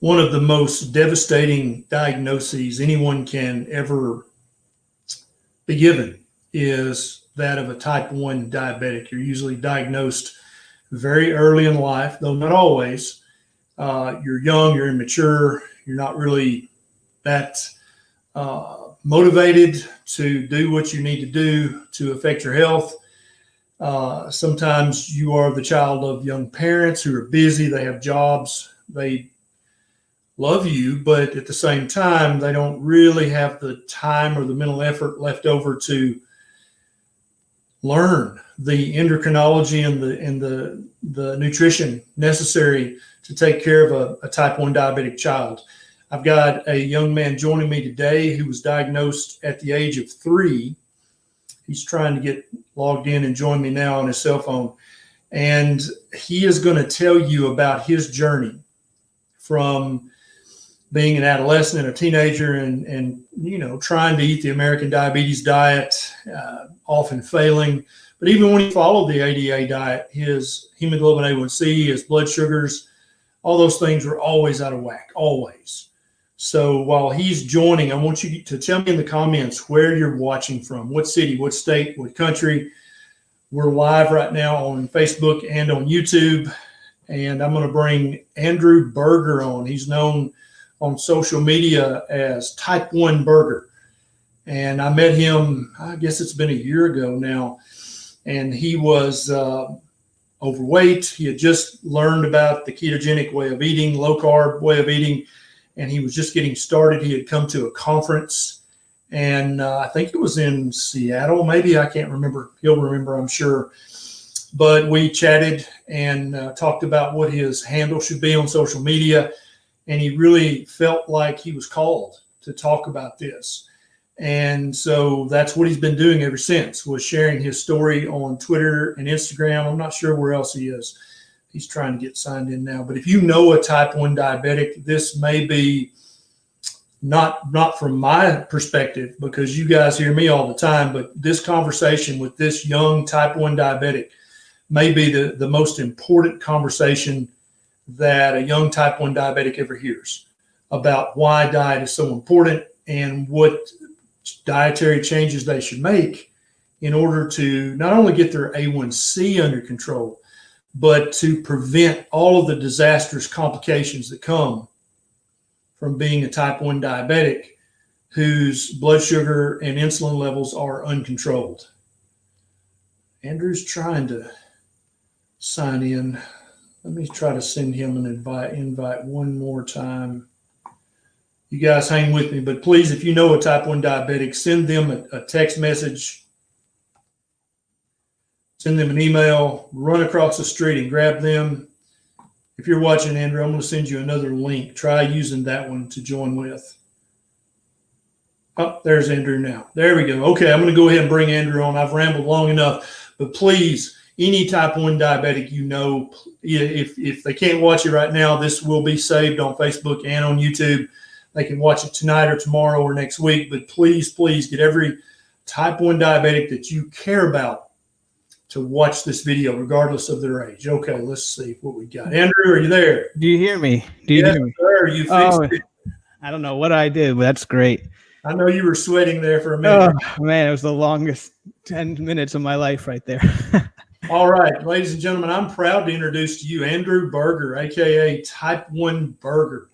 one of the most devastating diagnoses anyone can ever be given is that of a type 1 diabetic. You're usually diagnosed very early in life, though not always. You're young, you're immature, you're not really that motivated to do what you need to do to affect your health. Sometimes you are the child of young parents who are busy, they have jobs, they love you, but at the same time, they don't really have the time or the mental effort left over to learn the endocrinology and the nutrition necessary to take care of a type 1 diabetic child. I've got a young man joining me today who was diagnosed at the age of 3. He's trying to get logged in and join me now on his cell phone. And he is going to tell you about his journey from being an adolescent and a teenager and trying to eat the American diabetes diet, often failing. But even when he followed the ADA diet, his hemoglobin A1C, his blood sugars, all those things were always out of whack, always. So while he's joining, I want you to tell me in the comments where you're watching from, what city, what state, what country. We're live right now on Facebook and on YouTube. And I'm going to bring Andrew Berger on. He's known on social media as Type 1 Berger. And I met him, I guess it's been a year ago now. And he was overweight. He had just learned about the ketogenic way of eating, low carb way of eating, and he was just getting started. He had come to a conference, and I think it was in Seattle, maybe, I can't remember. He'll remember, I'm sure. But we chatted and talked about what his handle should be on social media, and he really felt like he was called to talk about this. And so that's what he's been doing ever since, was sharing his story on Twitter and Instagram. I'm not sure where else he is. He's trying to get signed in now. But if you know a type 1 diabetic, this may be not from my perspective, because you guys hear me all the time, but this conversation with this young type 1 diabetic may be the most important conversation that a young type 1 diabetic ever hears about why diet is so important and what dietary changes they should make in order to not only get their A1C under control, but to prevent all of the disastrous complications that come from being a type 1 diabetic whose blood sugar and insulin levels are uncontrolled. Andrew's trying to sign in. Let me try to send him an invite one more time. You guys hang with me, but please, if you know a type 1 diabetic, send them a text message, send them an email, run across the street and grab them. If you're watching, Andrew, I'm going to send you another link. Try using that one to join with. Oh, there's Andrew now. There we go. Okay, I'm going to go ahead and bring Andrew on. I've rambled long enough, but please, any type 1 diabetic, if they can't watch it right now, this will be saved on Facebook and on YouTube. They can watch it tonight or tomorrow or next week, but please, please get every type 1 diabetic that you care about to watch this video, regardless of their age. Okay, let's see what we got. Andrew, are you there? Do you hear me? Yes, sir. You fixed it. I don't know what I did, but that's great. I know you were sweating there for a minute. Oh, man, it was the longest 10 minutes of my life right there. All right, ladies and gentlemen, I'm proud to introduce to you Andrew Berger, a.k.a. Type 1 Berger.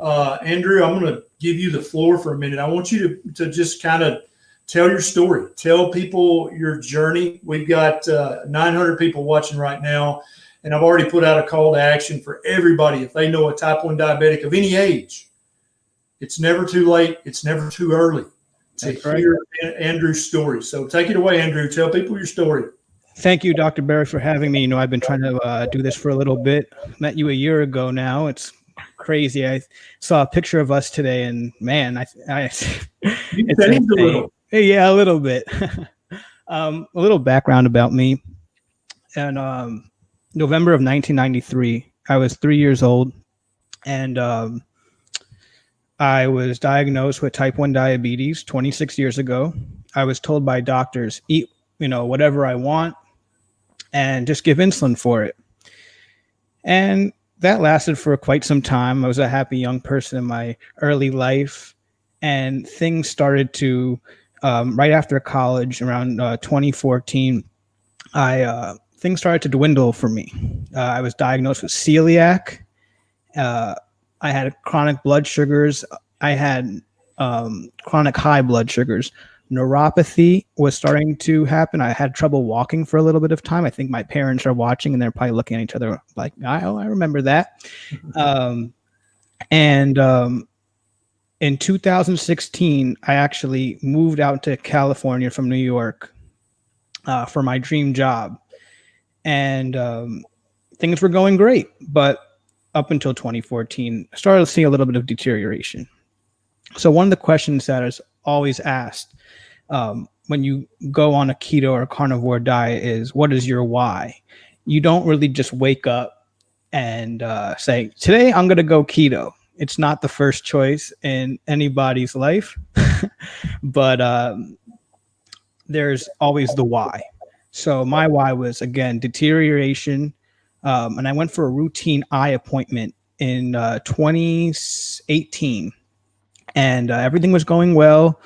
Andrew, I'm going to give you the floor for a minute. I want you to just kind of tell your story. Tell people your journey. We've got 900 people watching right now, and I've already put out a call to action for everybody. If they know a type 1 diabetic of any age, it's never too late. It's never too early to hear Andrew's story. So take it away, Andrew. Tell people your story. Thank you, Dr. Berger, for having me. I've been trying to do this for a little bit. Met you a year ago now. It's crazy. I saw a picture of us today, and man, it's a little. Yeah, a little bit. A little background about me. In November of 1993, I was 3 years old, and I was diagnosed with type 1 diabetes 26 years ago. I was told by doctors, eat, whatever I want, and just give insulin for it. And that lasted for quite some time. I was a happy young person in my early life, and things started to, right after college, around 2014, things started to dwindle for me. I was diagnosed with celiac. I had chronic blood sugars. I had chronic high blood sugars. Neuropathy was starting to happen. I had trouble walking for a little bit of time. I think my parents are watching and they're probably looking at each other like, I remember that. And in 2016, I actually moved out to California from New York for my dream job. And things were going great. But up until 2014, I started to see a little bit of deterioration. So one of the questions that is always asked when you go on a keto or a carnivore diet is, what is your why? You don't really just wake up and say, today I'm going to go keto. It's not the first choice in anybody's life, but there's always the why. So my why was, again, deterioration. And I went for a routine eye appointment in 2018, and everything was going well.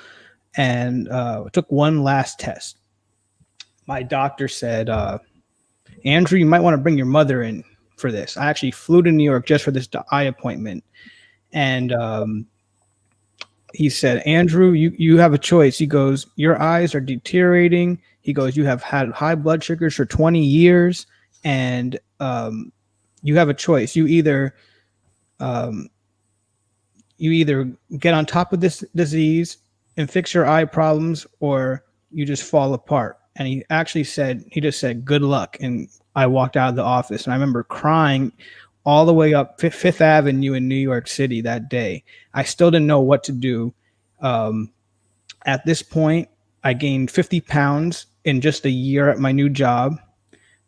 And took one last test. My doctor said, Andrew, you might want to bring your mother in for this. I actually flew to New York just for this eye appointment. And he said, Andrew, you have a choice. He goes, your eyes are deteriorating. He goes, you have had high blood sugars for 20 years. And you have a choice. You either get on top of this disease and fix your eye problems, or you just fall apart. And he actually said, he just said, good luck. And I walked out of the office, and I remember crying all the way up Fifth Avenue in New York City that day. I still didn't know what to do. At this point, I gained 50 pounds in just a year at my new job.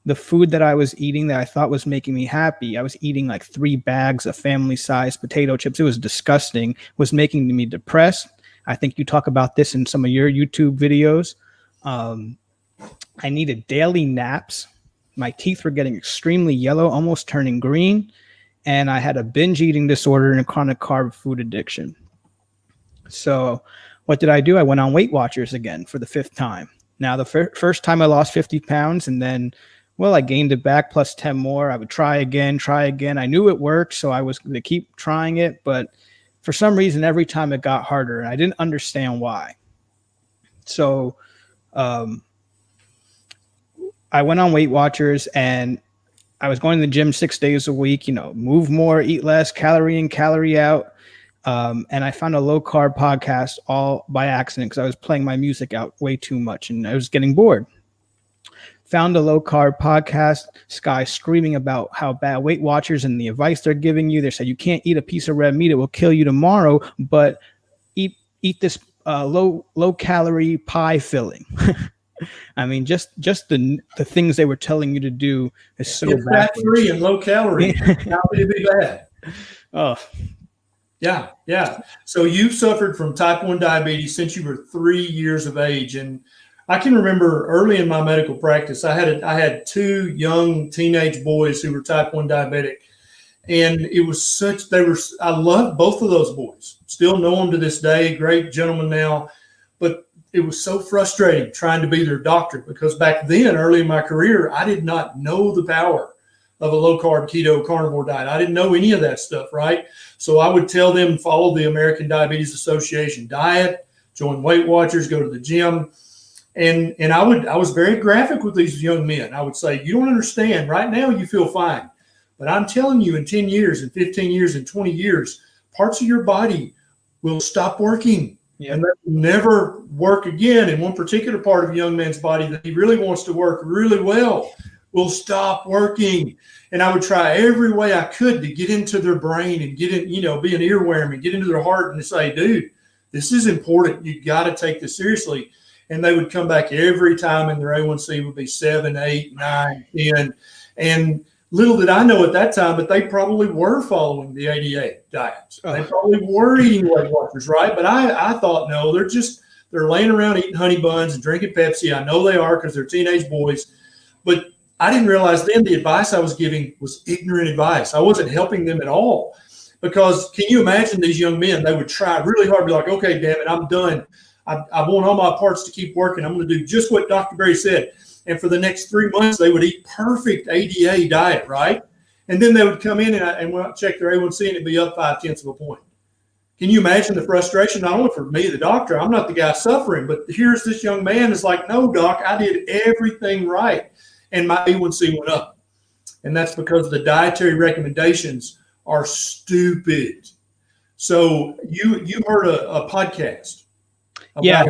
The food that I was eating that I thought was making me happy, I was eating like 3 bags of family-sized potato chips. It was disgusting, was making me depressed. I think you talk about this in some of your YouTube videos. I needed daily naps. My teeth were getting extremely yellow, almost turning green. And I had a binge eating disorder and a chronic carb food addiction. So what did I do? I went on Weight Watchers again for the 5th time. Now, the first time I lost 50 pounds, and then, well, I gained it back plus 10 more. I would try again. I knew it worked, so I was going to keep trying it. But for some reason, every time it got harder, and I didn't understand why. So I went on Weight Watchers, and I was going to the gym 6 days a week, move more, eat less, calorie in, calorie out. And I found a low carb podcast all by accident because I was playing my music out way too much and I was getting bored. Found a low carb podcast, this guy screaming about how bad Weight Watchers and the advice they're giving you. They said, you can't eat a piece of red meat. It will kill you tomorrow, but eat this low calorie pie filling. I mean, just the things they were telling you to do is so bad. Fat-free and low calorie. How could it be bad? Oh, yeah. So you've suffered from type 1 diabetes since you were 3 years of age. And I can remember early in my medical practice, I had 2 young teenage boys who were type 1 diabetic. And it was I loved both of those boys. Still know them to this day, great gentlemen now. But it was so frustrating trying to be their doctor because back then, early in my career, I did not know the power of a low-carb keto carnivore diet. I didn't know any of that stuff, right? So I would tell them, follow the American Diabetes Association diet, join Weight Watchers, go to the gym. And I was very graphic with these young men. I would say, you don't understand. Right now, you feel fine. But I'm telling you, in 10 years, in 15 years, in 20 years, parts of your body will stop working. Yeah. And that will never work again. And one particular part of a young man's body that he really wants to work really well will stop working. And I would try every way I could to get into their brain and get in, be an earworm and get into their heart and to say, dude, this is important. You got to take this seriously. And they would come back every time and their A1C would be 7, 8, 9, 10. And little did I know at that time, but they probably were following the ADA diets. They probably were eating Weight Watchers, right? But I thought, no, they're laying around eating honey buns and drinking Pepsi. I know they are because they're teenage boys. But I didn't realize then the advice I was giving was ignorant advice. I wasn't helping them at all. Because can you imagine these young men? They would try really hard to be like, okay, damn it, I'm done. I want all my parts to keep working. I'm going to do just what Dr. Berry said. And for the next 3 months, they would eat perfect ADA diet, right? And then they would come in and check their A1C and it'd be up 0.5 of a point. Can you imagine the frustration? Not only for me, the doctor, I'm not the guy suffering, but here's this young man is like, no, doc, I did everything right. And my A1C went up. And that's because the dietary recommendations are stupid. So you heard a podcast. Yeah,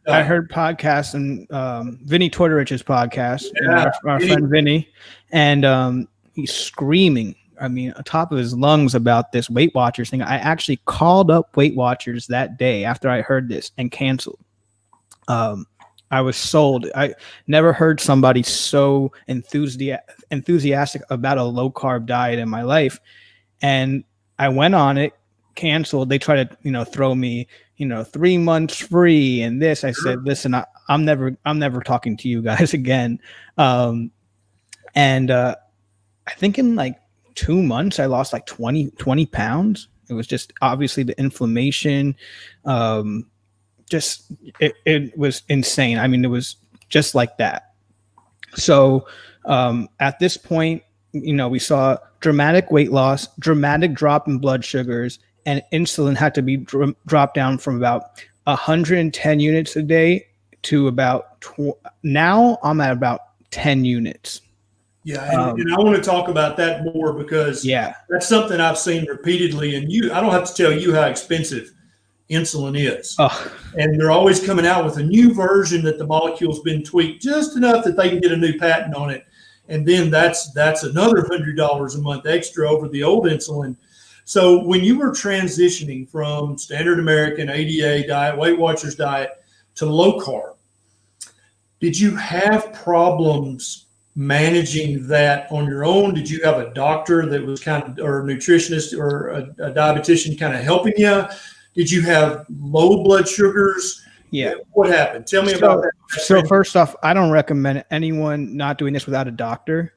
I heard podcasts and Vinnie Tortorich's podcast, our friend Vinnie, and he's screaming. I mean, on top of his lungs about this Weight Watchers thing. I actually called up Weight Watchers that day after I heard this and canceled. I was sold. I never heard somebody so enthusiastic about a low carb diet in my life. And I went on it, canceled. They tried to, throw me, 3 months free and this. I said, listen, I'm never talking to you guys again. And I think in like 2 months, I lost like 20 pounds. It was just obviously the inflammation. It was insane. I mean, it was just like that. So at this point, we saw dramatic weight loss, dramatic drop in blood sugars, and insulin had to be dropped down from about 110 units a day to about now I'm at about 10 units. Yeah, and I want to talk about that more because that's something I've seen repeatedly. And I don't have to tell you how expensive insulin is. And they're always coming out with a new version that the molecule's been tweaked just enough that they can get a new patent on it. And then that's another $100 a month extra over the old insulin. So when you were transitioning from standard American ADA diet, Weight Watchers diet to low carb, did you have problems managing that on your own? Did you have a doctor that was or a nutritionist or a dietitian kind of helping you? Did you have low blood sugars? Yeah. What happened? Tell me about that. So first off, I don't recommend anyone not doing this without a doctor.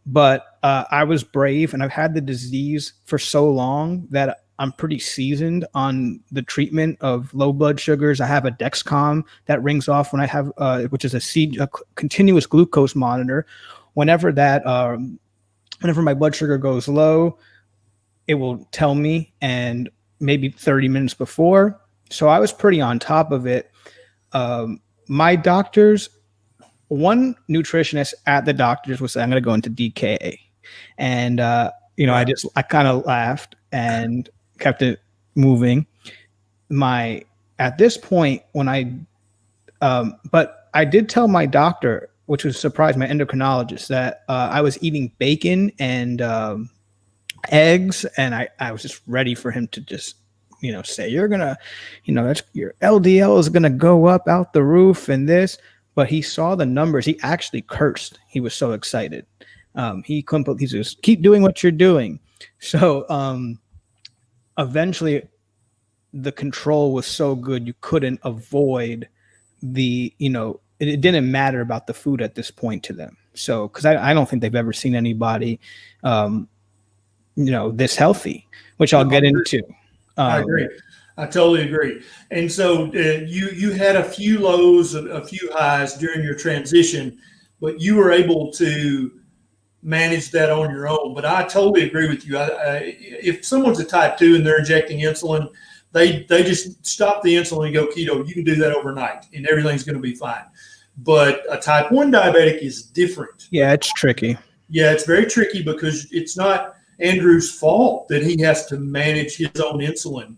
But I was brave, and I've had the disease for so long that I'm pretty seasoned on the treatment of low blood sugars. I have a Dexcom that rings off when I have, which is a continuous glucose monitor. Whenever my blood sugar goes low, it will tell me, and maybe 30 minutes before. So I was pretty on top of it. My doctors, one nutritionist at the doctor's was saying, I'm going to go into DKA. And, I kind of laughed and kept it moving. At this point, but I did tell my doctor, which was surprised, my endocrinologist, that I was eating bacon and eggs. And I was just ready for him to just, say, you're going to, your LDL is going to go up out the roof and this. But he saw the numbers. He actually cursed. He was so excited. He just keep doing what you're doing. So eventually the control was so good you couldn't avoid it didn't matter about the food at this point to them. So because I don't think they've ever seen anybody this healthy, which I'll get into. I agree. I totally agree. And so you had a few lows, a few highs during your transition, but you were able to manage that on your own. But I totally agree with you. If someone's a type 2 and they're injecting insulin, they just stop the insulin and go keto. You can do that overnight and everything's going to be fine. But a type 1 diabetic is different. Yeah, it's tricky. Yeah, it's very tricky because it's not Andrew's fault that he has to manage his own insulin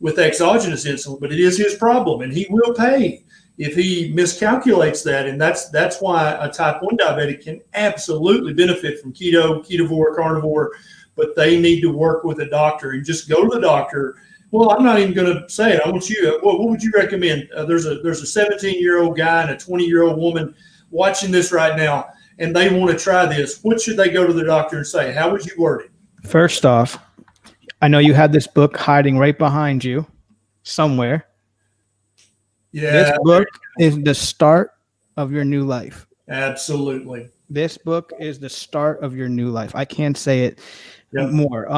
with exogenous insulin, but it is his problem, and he will pay if he miscalculates that. And that's why a type 1 diabetic can absolutely benefit from keto, ketovore, carnivore, but they need to work with a doctor and just go to the doctor. Well, I'm not even going to say it. I want you. What would you recommend? There's a 17-year-old guy and a 20-year-old woman watching this right now, and they want to try this. What should they go to the doctor and say? How would you word it? First off, I know you had this book hiding right behind you somewhere. Yeah. This book is the start of your new life. Absolutely. this book is the start of your new life. I can't say it more.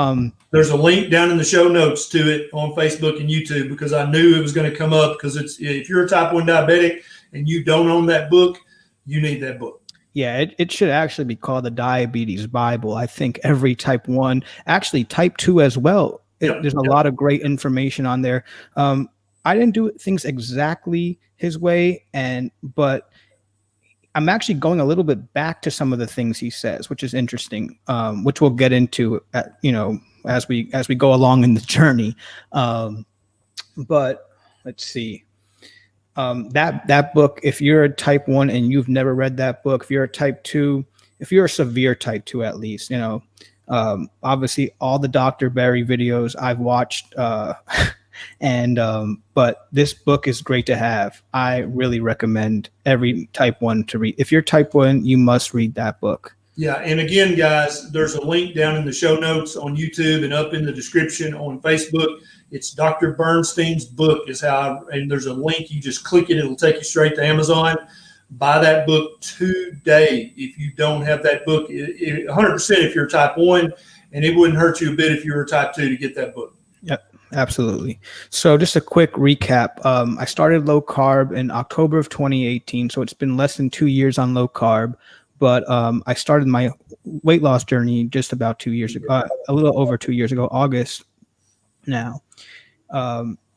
There's a link down in the show notes to it on Facebook and YouTube, because I knew it was going to come up, because if you're a type 1 diabetic and you don't own that book, you need that book. Yeah, it should actually be called the Diabetes Bible. I think every type 1, actually type 2 as well. There's a lot of great information on there. I didn't do things exactly his way, but I'm actually going a little bit back to some of the things he says, which is interesting, which we'll get into, as we go along in the journey. But let's see. That book, if you're a type 1 and you've never read that book, if you're a type 2, if you're a severe type 2 at least, obviously all the Dr. Berry videos I've watched, but this book is great to have. I really recommend every type 1 to read. If you're type 1, you must read that book. Yeah, and again, guys, there's a link down in the show notes on YouTube and up in the description on Facebook. It's Dr. Bernstein's book and there's a link. You just click it. It'll take you straight to Amazon. Buy that book today. If you don't have that book, 100% if you're type 1, and it wouldn't hurt you a bit if you were type 2 to get that book. Yep, absolutely. So just a quick recap. I started low carb in October of 2018. So it's been less than 2 years on low carb. But I started my weight loss journey just about 2 years ago, a little over 2 years ago, August now.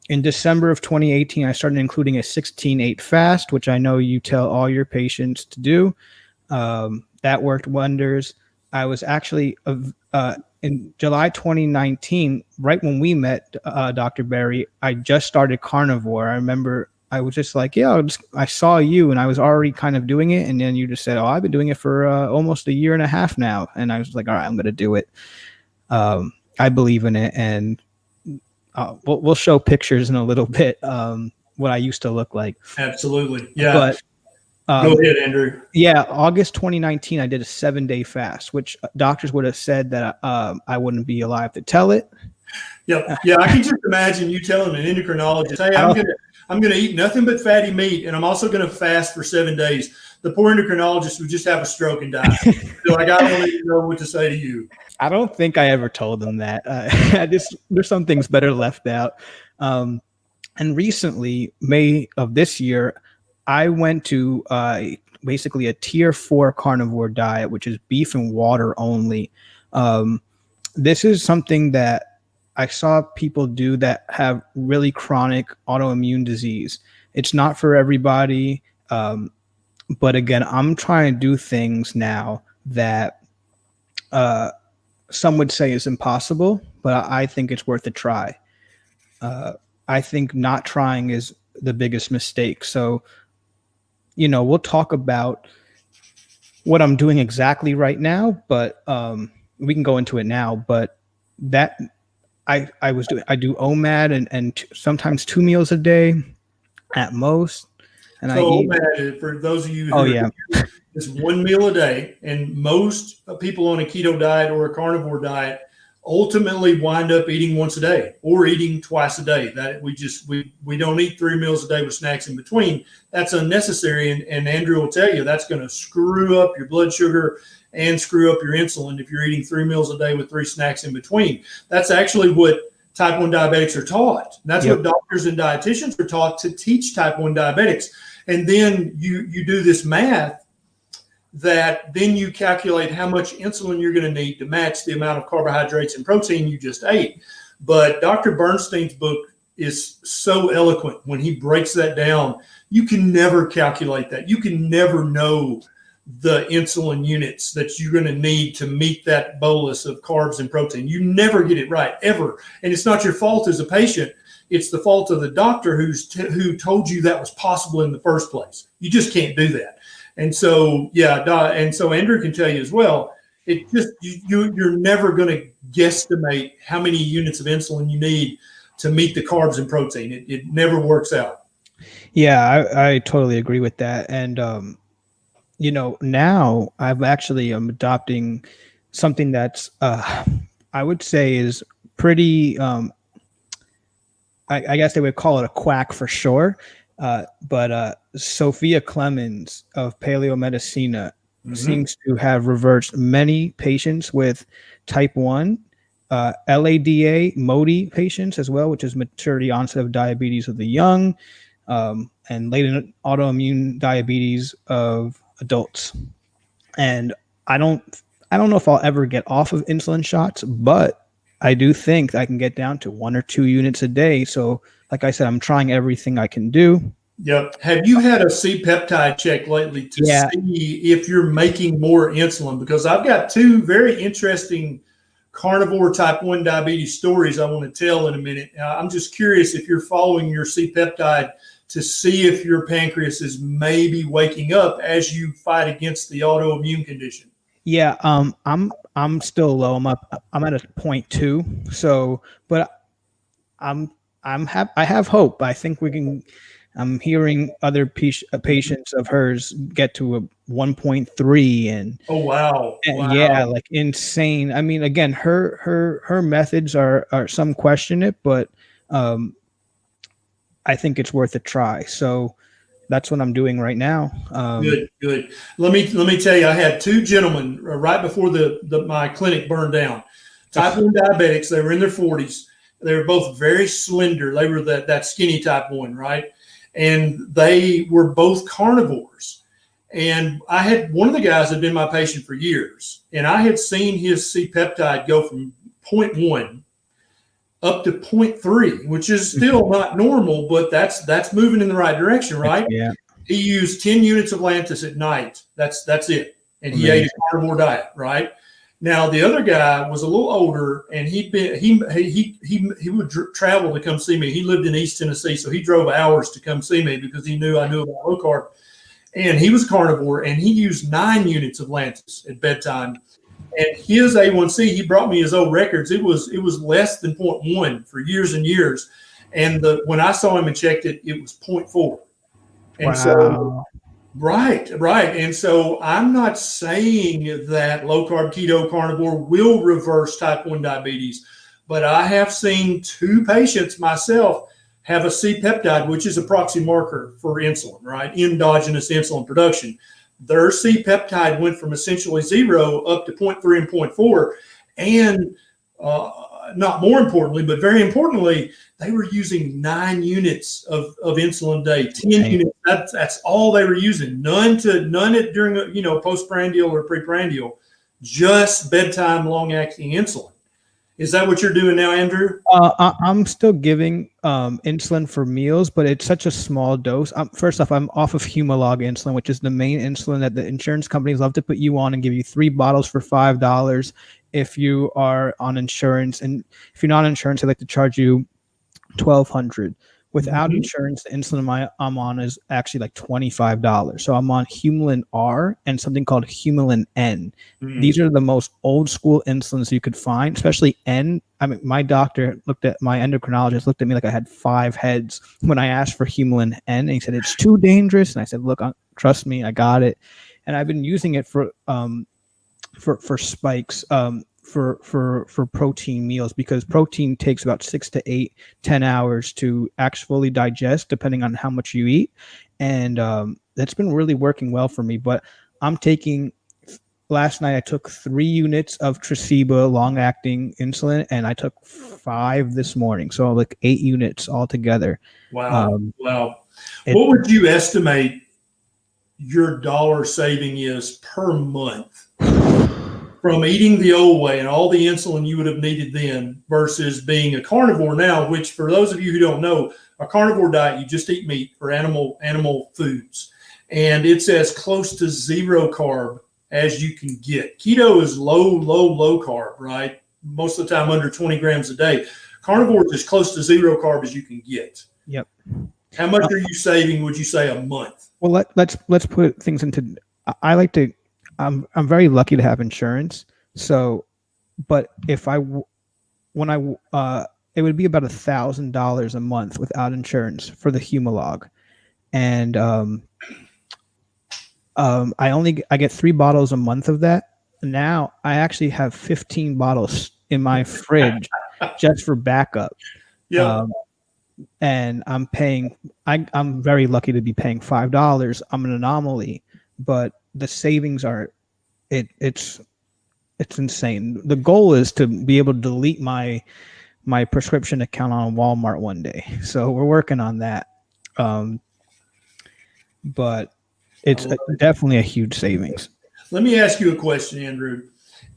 In December of 2018, I started including a 16-8 fast, which I know you tell all your patients to do. That worked wonders. I was actually in July 2019, right when we met Dr. Berry, I just started carnivore. I remember I was just like, I saw you and I was already kind of doing it. And then you just said, I've been doing it for almost a year and a half now. And I was like, all right, I'm going to do it. I believe in it. And we'll show pictures in a little bit, what I used to look like. Absolutely. Yeah. But go ahead, Andrew. Yeah. August 2019, I did a 7-day fast, which doctors would have said that I wouldn't be alive to tell it. Yeah. I can just imagine you telling an endocrinologist, hey, I'm going to eat nothing but fatty meat, and I'm also going to fast for 7 days. The poor endocrinologist would just have a stroke and die. So I don't even know what to say to you. I don't think I ever told them that. There's some things better left out. And recently, May of this year, I went to basically a tier 4 carnivore diet, which is beef and water only. This is something that I saw people do that have really chronic autoimmune disease. It's not for everybody. But again, I'm trying to do things now that some would say is impossible, but I think it's worth a try. I think not trying is the biggest mistake. So, we'll talk about what I'm doing exactly right now, but we can go into it now. But that I do OMAD and sometimes 2 meals a day at most. And so OMAD, for those of you is 1 meal a day, and most people on a keto diet or a carnivore diet ultimately wind up eating once a day or eating twice a day. That we don't eat 3 meals a day with snacks in between. That's unnecessary, and Andrew will tell you that's going to screw up your blood sugar and screw up your insulin if you're eating 3 meals a day with 3 snacks in between. That's actually what type 1 diabetics are taught. That's what doctors and dietitians are taught to teach type 1 diabetics. And then you do this math that then you calculate how much insulin you're going to need to match the amount of carbohydrates and protein you just ate. But Dr. Bernstein's book is so eloquent when he breaks that down. You can never calculate that. You can never know the insulin units that you're going to need to meet that bolus of carbs and protein. You never get it right, ever. And it's not your fault as a patient. It's the fault of the doctor who told you that was possible in the first place. You just can't do that. And so, and so Andrew can tell you as well, it just, you're never going to guesstimate how many units of insulin you need to meet the carbs and protein. It never works out. Yeah, I totally agree with that. And, now I'm adopting something that's, I would say is pretty, I guess they would call it a quack for sure. But Sophia Clemens of Paleomedicina, seems to have reversed many patients with type 1, LADA, MODI patients as well, which is maturity onset of diabetes of the young, and latent autoimmune diabetes of adults. And I don't know if I'll ever get off of insulin shots, but I do think I can get down to 1 or 2 units a day. So, like I said, I'm trying everything I can do. Yep. Have you had a C-peptide check lately to see if you're making more insulin? Because I've got 2 very interesting carnivore type 1 diabetes stories I want to tell in a minute. I'm just curious if you're following your C-peptide to see if your pancreas is maybe waking up as you fight against the autoimmune condition. Yeah, I'm still low. I'm at a 0.2. So, but I have hope. I think we can. I'm hearing other patients of hers get to a 1.3 and oh wow. Yeah, like insane. I mean, again, her methods are some question it, but I think it's worth a try. So that's what I'm doing right now. Good. Let me tell you, I had 2 gentlemen right before my clinic burned down. Type 1 diabetics. They were in their 40s. They were both very slender. They were that skinny type 1, right? And they were both carnivores. And I had one of the guys had been my patient for years, and I had seen his C-peptide go from 0.1 up to 0.3, which is still not normal, but that's moving in the right direction, right? Yeah. He used 10 units of Lantus at night. That's it. And he ate a carnivore diet, right? Now the other guy was a little older, and he would travel to come see me. He lived in East Tennessee, so he drove hours to come see me because he knew I knew about low carb. And he was carnivore, and he used 9 units of Lantus at bedtime. And his A1C, he brought me his old records. It was less than 0.1 for years and years. And when I saw him and checked it, it was 0.4. And so, right. And so I'm not saying that low carb keto carnivore will reverse type 1 diabetes, but I have seen 2 patients myself have a C-peptide, which is a proxy marker for insulin, right? Endogenous insulin production. Their C-peptide went from essentially 0 up to 0.3 and 0.4. And not more importantly, but very importantly, they were using 9 units of insulin a day, 10 units. That's all they were using. None during postprandial or preprandial, just bedtime long-acting insulin. Is that what you're doing now, Andrew? I'm still giving insulin for meals, but it's such a small dose. First off, I'm off of Humalog insulin, which is the main insulin that the insurance companies love to put you on and give you 3 bottles for $5 if you are on insurance. And if you're not on insurance, they like to charge you $1,200. Without insurance, the insulin I'm on is actually like $25. So I'm on Humulin R and something called Humulin N. These are the most old school insulins you could find, especially N. I mean, my endocrinologist looked at me like I had 5 heads when I asked for Humulin N, and he said, it's too dangerous. And I said, look, trust me, I got it. And I've been using it for spikes, for protein meals, because protein takes about 6 to 8, 10 hours to actually digest, depending on how much you eat. And that's been really working well for me. But last night I took 3 units of Tresiba long-acting insulin, and I took 5 this morning. So like 8 units altogether. Wow. What would you estimate your dollar saving is per month from eating the old way and all the insulin you would have needed then versus being a carnivore now, which for those of you who don't know, a carnivore diet, you just eat meat or animal foods. And it's as close to 0 carb as you can get. Keto is low carb, right? Most of the time under 20 grams a day. Carnivore is as close to 0 carb as you can get. Yep. How much are you saving, would you say, a month? Well, let's put things into, I'm very lucky to have insurance. So, but it would be about $1,000 a month without insurance for the Humalog. And I get 3 bottles a month of that. Now I actually have 15 bottles in my fridge just for backup. Yeah. And I'm very lucky to be paying $5. I'm an anomaly, but the savings are it's insane. The goal is to be able to delete my prescription account on Walmart one day. So we're working on that. But it's definitely a huge savings. Let me ask you a question, Andrew.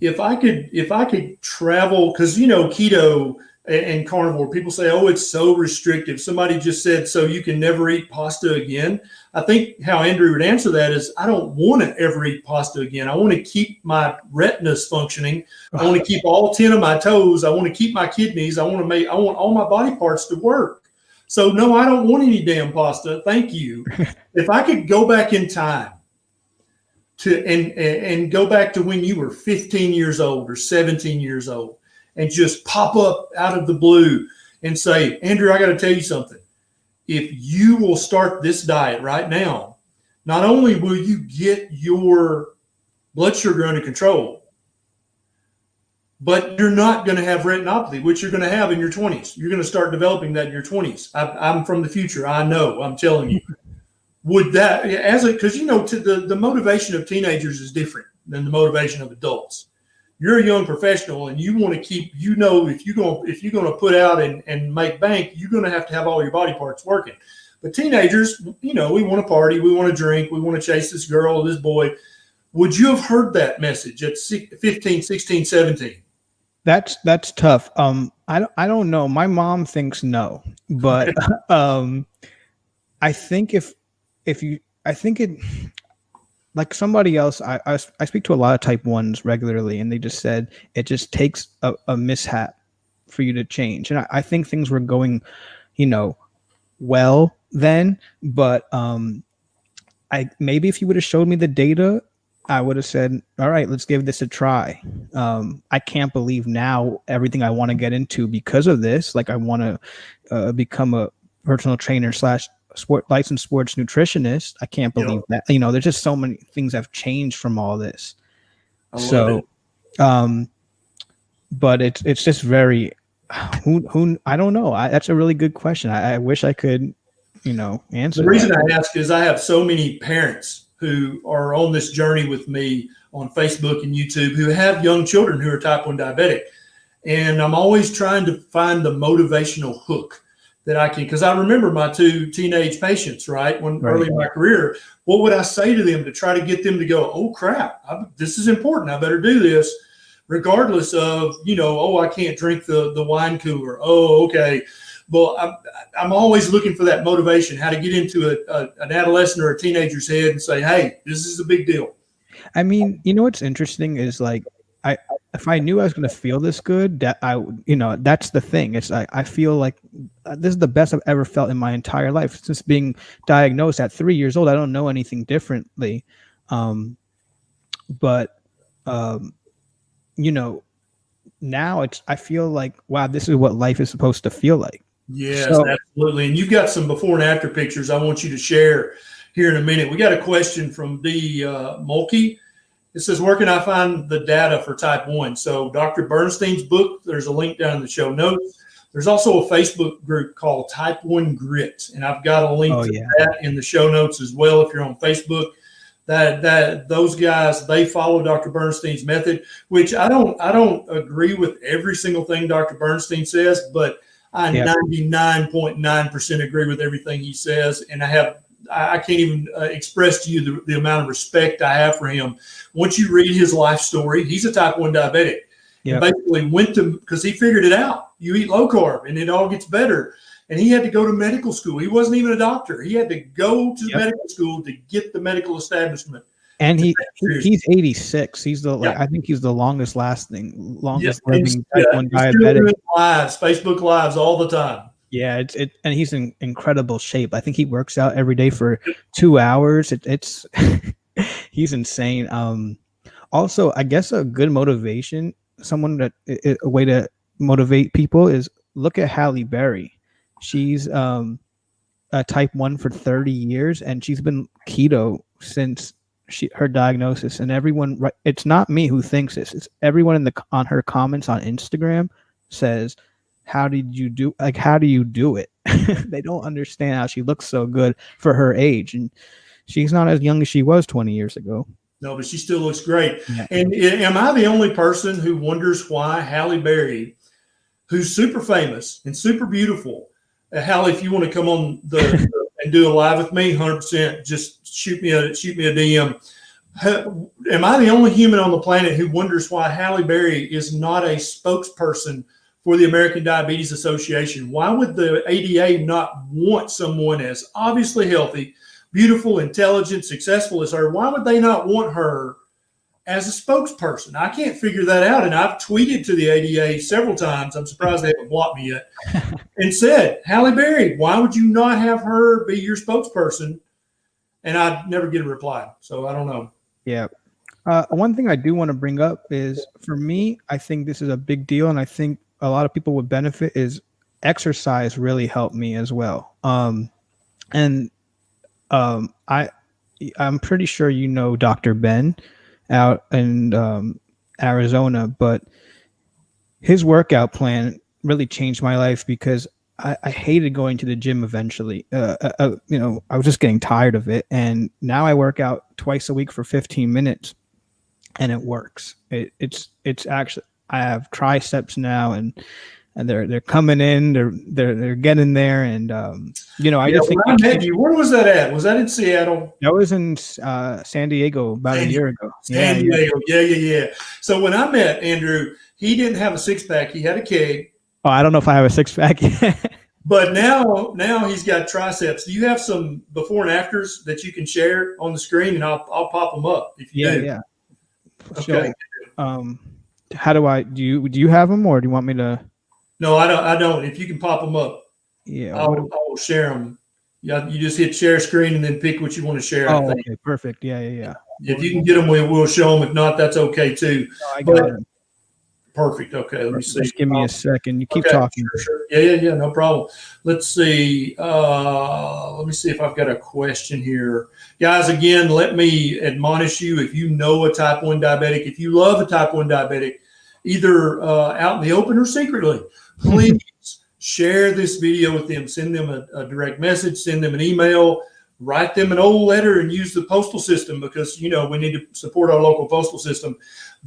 If I could travel, because keto and carnivore, people say, oh, it's so restrictive. Somebody just said, so you can never eat pasta again. I think how Andrew would answer that is, I don't want to ever eat pasta again. I want to keep my retinas functioning. I want to keep all 10 of my toes. I want to keep my kidneys. I want all my body parts to work. So no, I don't want any damn pasta. Thank you. If I could go back in time and go back to when you were 15 years old or 17 years old and just pop up out of the blue and say, Andrew, I got to tell you something. If you will start this diet right now, not only will you get your blood sugar under control, but you're not going to have retinopathy, which you're going to have in your 20s. You're going to start developing that in your 20s. I'm from the future. I know. I'm telling you. Would that, because the motivation of teenagers is different than the motivation of adults. You're a young professional and you want to keep, if you're going to put out and make bank, you're going to have all your body parts working. But teenagers, we want to party, we want to drink, we want to chase this girl or this boy. Would you have heard that message at 15, 16, 17? That's tough. I don't know. My mom thinks no, but I think I think it, like somebody else, I speak to a lot of type 1s regularly, and they just said it just takes a mishap for you to change. And I think things were going, well then, but maybe if you would have showed me the data, I would have said, all right, let's give this a try. I can't believe now everything I want to get into because of this. Like I want to become a personal trainer / licensed sports nutritionist. I can't believe that. There's just so many things have changed from all this. So, but it's just very, who I don't know. That's a really good question. I wish I could, answer. The reason I ask is I have so many parents who are on this journey with me on Facebook and YouTube who have young children who are type 1 diabetic. And I'm always trying to find the motivational hook that I can, because I remember my 2 teenage patients, right? Early in my career, what would I say to them to try to get them to go, oh crap, this is important. I better do this regardless of, oh, I can't drink the wine cooler. Oh, okay. Well, I'm always looking for that motivation, how to get into an adolescent or a teenager's head and say, hey, this is a big deal. I mean, what's interesting is like, if I knew I was going to feel this good, that that's the thing. It's I feel like this is the best I've ever felt in my entire life since being diagnosed at 3 years old. I don't know anything differently. But now I feel like, wow, this is what life is supposed to feel like. Yes, absolutely. And you've got some before and after pictures I want you to share here in a minute. We got a question from D. Mulkey. It says, where can I find the data for type 1? So Dr. Bernstein's book, there's a link down in the show notes. There's also a Facebook group called Type 1 Grit, and I've got a link to that in the show notes as well if you're on Facebook. That those guys, they follow Dr. Bernstein's method, which I don't agree with every single thing Dr. Bernstein says, but I 99.9% agree with everything he says, and I can't even express to you the amount of respect I have for him. Once you read his life story, he's a type 1 diabetic. Yep. Basically because he figured it out. You eat low carb and it all gets better. And he had to go to medical school. He wasn't even a doctor. He had to go to medical school to get the medical establishment. And he's 86. He's I think he's the longest living type 1 diabetic. Facebook lives all the time. Yeah, and he's in incredible shape. I think he works out every day for 2 hours. It's he's insane. Also, I guess a good motivation, a way to motivate people is look at Halle Berry. She's a type 1 for 30 years, and she's been keto since her diagnosis. And everyone, it's not me who thinks this. It's everyone on her comments on Instagram says, how do you do it? They don't understand how she looks so good for her age, and she's not as young as she was 20 years ago. No, but she still looks great. Yeah. And am I the only person who wonders why Halle Berry, who's super famous and super beautiful, Halle, if you want to come on and do a live with me, 100%, just shoot me a DM. Am I the only human on the planet who wonders why Halle Berry is not a spokesperson for the American Diabetes Association? Why would the ADA not want someone as obviously healthy, beautiful, intelligent, successful as her? Why would they not want her as a spokesperson? I can't figure that out. And I've tweeted to the ADA several times. I'm surprised they haven't blocked me yet. And said, Halle Berry, why would you not have her be your spokesperson? And I'd never get a reply. So I don't know. Yeah. One thing I do want to bring up is, for me, I think this is a big deal, and I think a lot of people would benefit, is exercise really helped me as well. I'm pretty sure you know Dr. Ben out in Arizona, but his workout plan really changed my life, because I hated going to the gym eventually. I was just getting tired of it. And now I work out twice a week for 15 minutes and it works. It's actually, I have triceps now, and they're coming in, they're getting there. And, I just think, when I met you, where was that at? Was that in Seattle? That was in San Diego about a year ago. San Diego. Yeah. So when I met Andrew, he didn't have a six pack. He had a keg. Oh, I don't know if I have a six pack yet. But now he's got triceps. Do you have some before and afters that you can share on the screen, and I'll pop them up if you do? Yeah. Okay. So, how do you have them, or do you want me to? No, I don't. If you can pop them up, yeah, I will share them. Yeah, you just hit share screen and then pick what you want to share. Oh, okay, perfect. Yeah. If you can get them, we'll show them. If not, that's okay too. No, I got it. Perfect. Okay, let me see. Just give me a second. You keep talking. Sure. Yeah, no problem. Let's see. Let me see if I've got a question here. Guys, again, let me admonish you, if you know a type 1 diabetic, if you love a type 1 diabetic, either out in the open or secretly, please share this video with them. Send them a direct message, send them an email, write them an old letter, and use the postal system, because, we need to support our local postal system.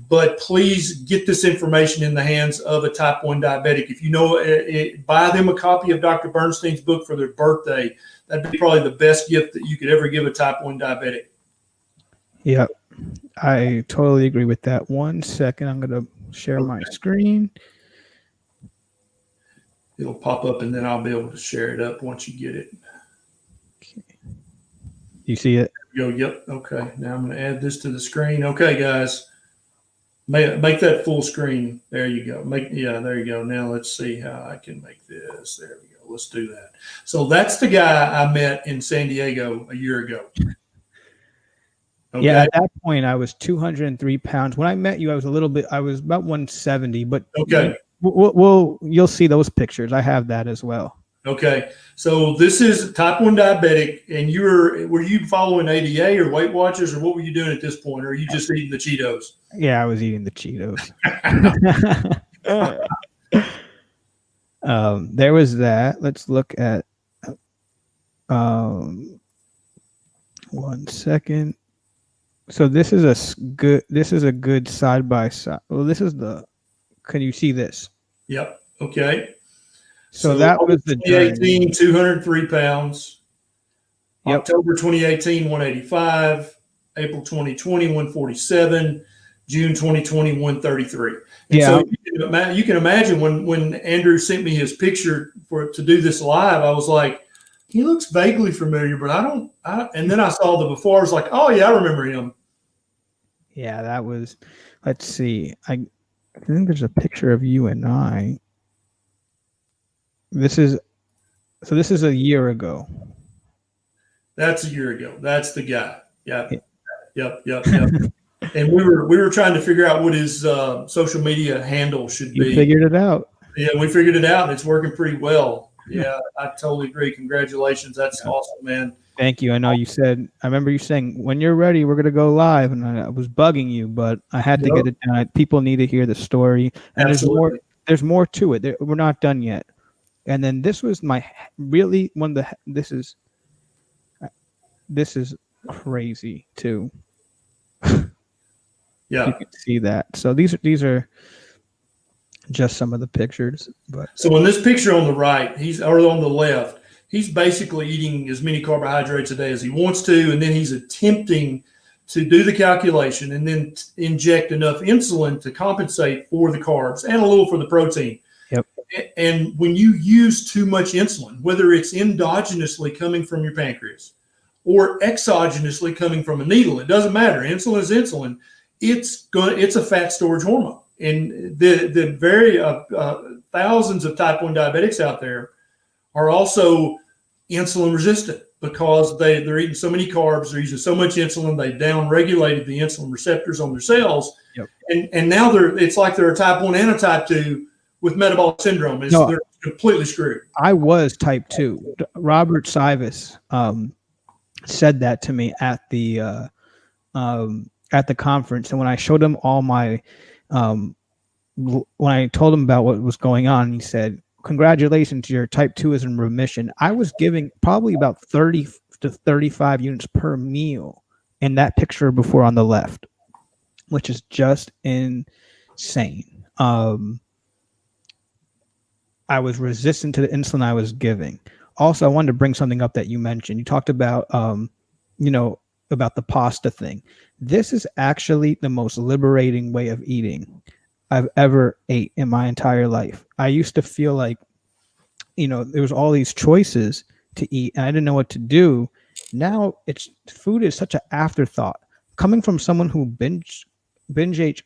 But please get this information in the hands of a type 1 diabetic. If you know, buy them a copy of Dr. Bernstein's book for their birthday. That'd be probably the best gift that you could ever give a type 1 diabetic. Yeah, I totally agree with that. 1 second. I'm going to share my screen. It'll pop up, and then I'll be able to share it up once you get it. Okay. You see it? Yep. Okay. Now I'm going to add this to the screen. Okay, guys. Make that full screen. There you go. There you go. Now let's see how I can make this. There we go. Let's do that. So that's the guy I met in San Diego a year ago. Okay. Yeah, at that point I was 203 pounds. When I met you, I was about 170, but okay. You'll see those pictures. I have that as well. Okay. So this is type 1 diabetic, and were you following ADA or Weight Watchers, or what were you doing at this point? Or are you just eating the Cheetos? Yeah, I was eating the Cheetos. There was that. Let's look at 1 second. So this is a good side by side. Well, can you see this? Yep. Okay. So that was the 2018, 203 pounds. Yep. October 2018, 185. April 2020, 147. June 2020, 133. And yeah. So you can imagine when Andrew sent me his picture to do this live, I was like, he looks vaguely familiar, but and then I saw the before. I was like, oh yeah, I remember him. Yeah, that was. Let's see. I think there's a picture of you and I. This is a year ago. That's a year ago. That's the guy. Yep. And we were trying to figure out what his social media handle should be. You figured it out. Yeah, we figured it out, and it's working pretty well. Yeah, I totally agree. Congratulations. That's awesome, man. Thank you. I know you said, I remember you saying, when you're ready, we're going to go live. And I was bugging you, but I had to get it done. People need to hear the story. And Absolutely. there's more to it. We're not done yet. And then this was this is crazy too. Yeah. You can see that. So these are just some of the pictures. But so in this picture on the right, or on the left, he's basically eating as many carbohydrates a day as he wants to, and then he's attempting to do the calculation and then inject enough insulin to compensate for the carbs and a little for the protein. Yep. And when you use too much insulin, whether it's endogenously coming from your pancreas or exogenously coming from a needle, it doesn't matter. Insulin is insulin. It's a fat storage hormone. And the very thousands of type 1 diabetics out there are also insulin resistant because they're eating so many carbs, they're using so much insulin, they down-regulated the insulin receptors on their cells. Yep. And now it's like they're a type 1 and a type 2 with metabolic syndrome. They're completely screwed. I was type 2. Robert Sivis said that to me at the conference. And when I showed him all my when I told him about what was going on, he said, "Congratulations, your type 2 is in remission." I was giving probably about 30 to 35 units per meal in that picture before on the left, which is just insane. I was resistant to the insulin I was giving. Also, I wanted to bring something up that you mentioned. You talked about, about the pasta thing. This is actually the most liberating way of eating I've ever ate in my entire life. I used to feel like, there was all these choices to eat and I didn't know what to do. Now food is such an afterthought. Coming from someone who binge ate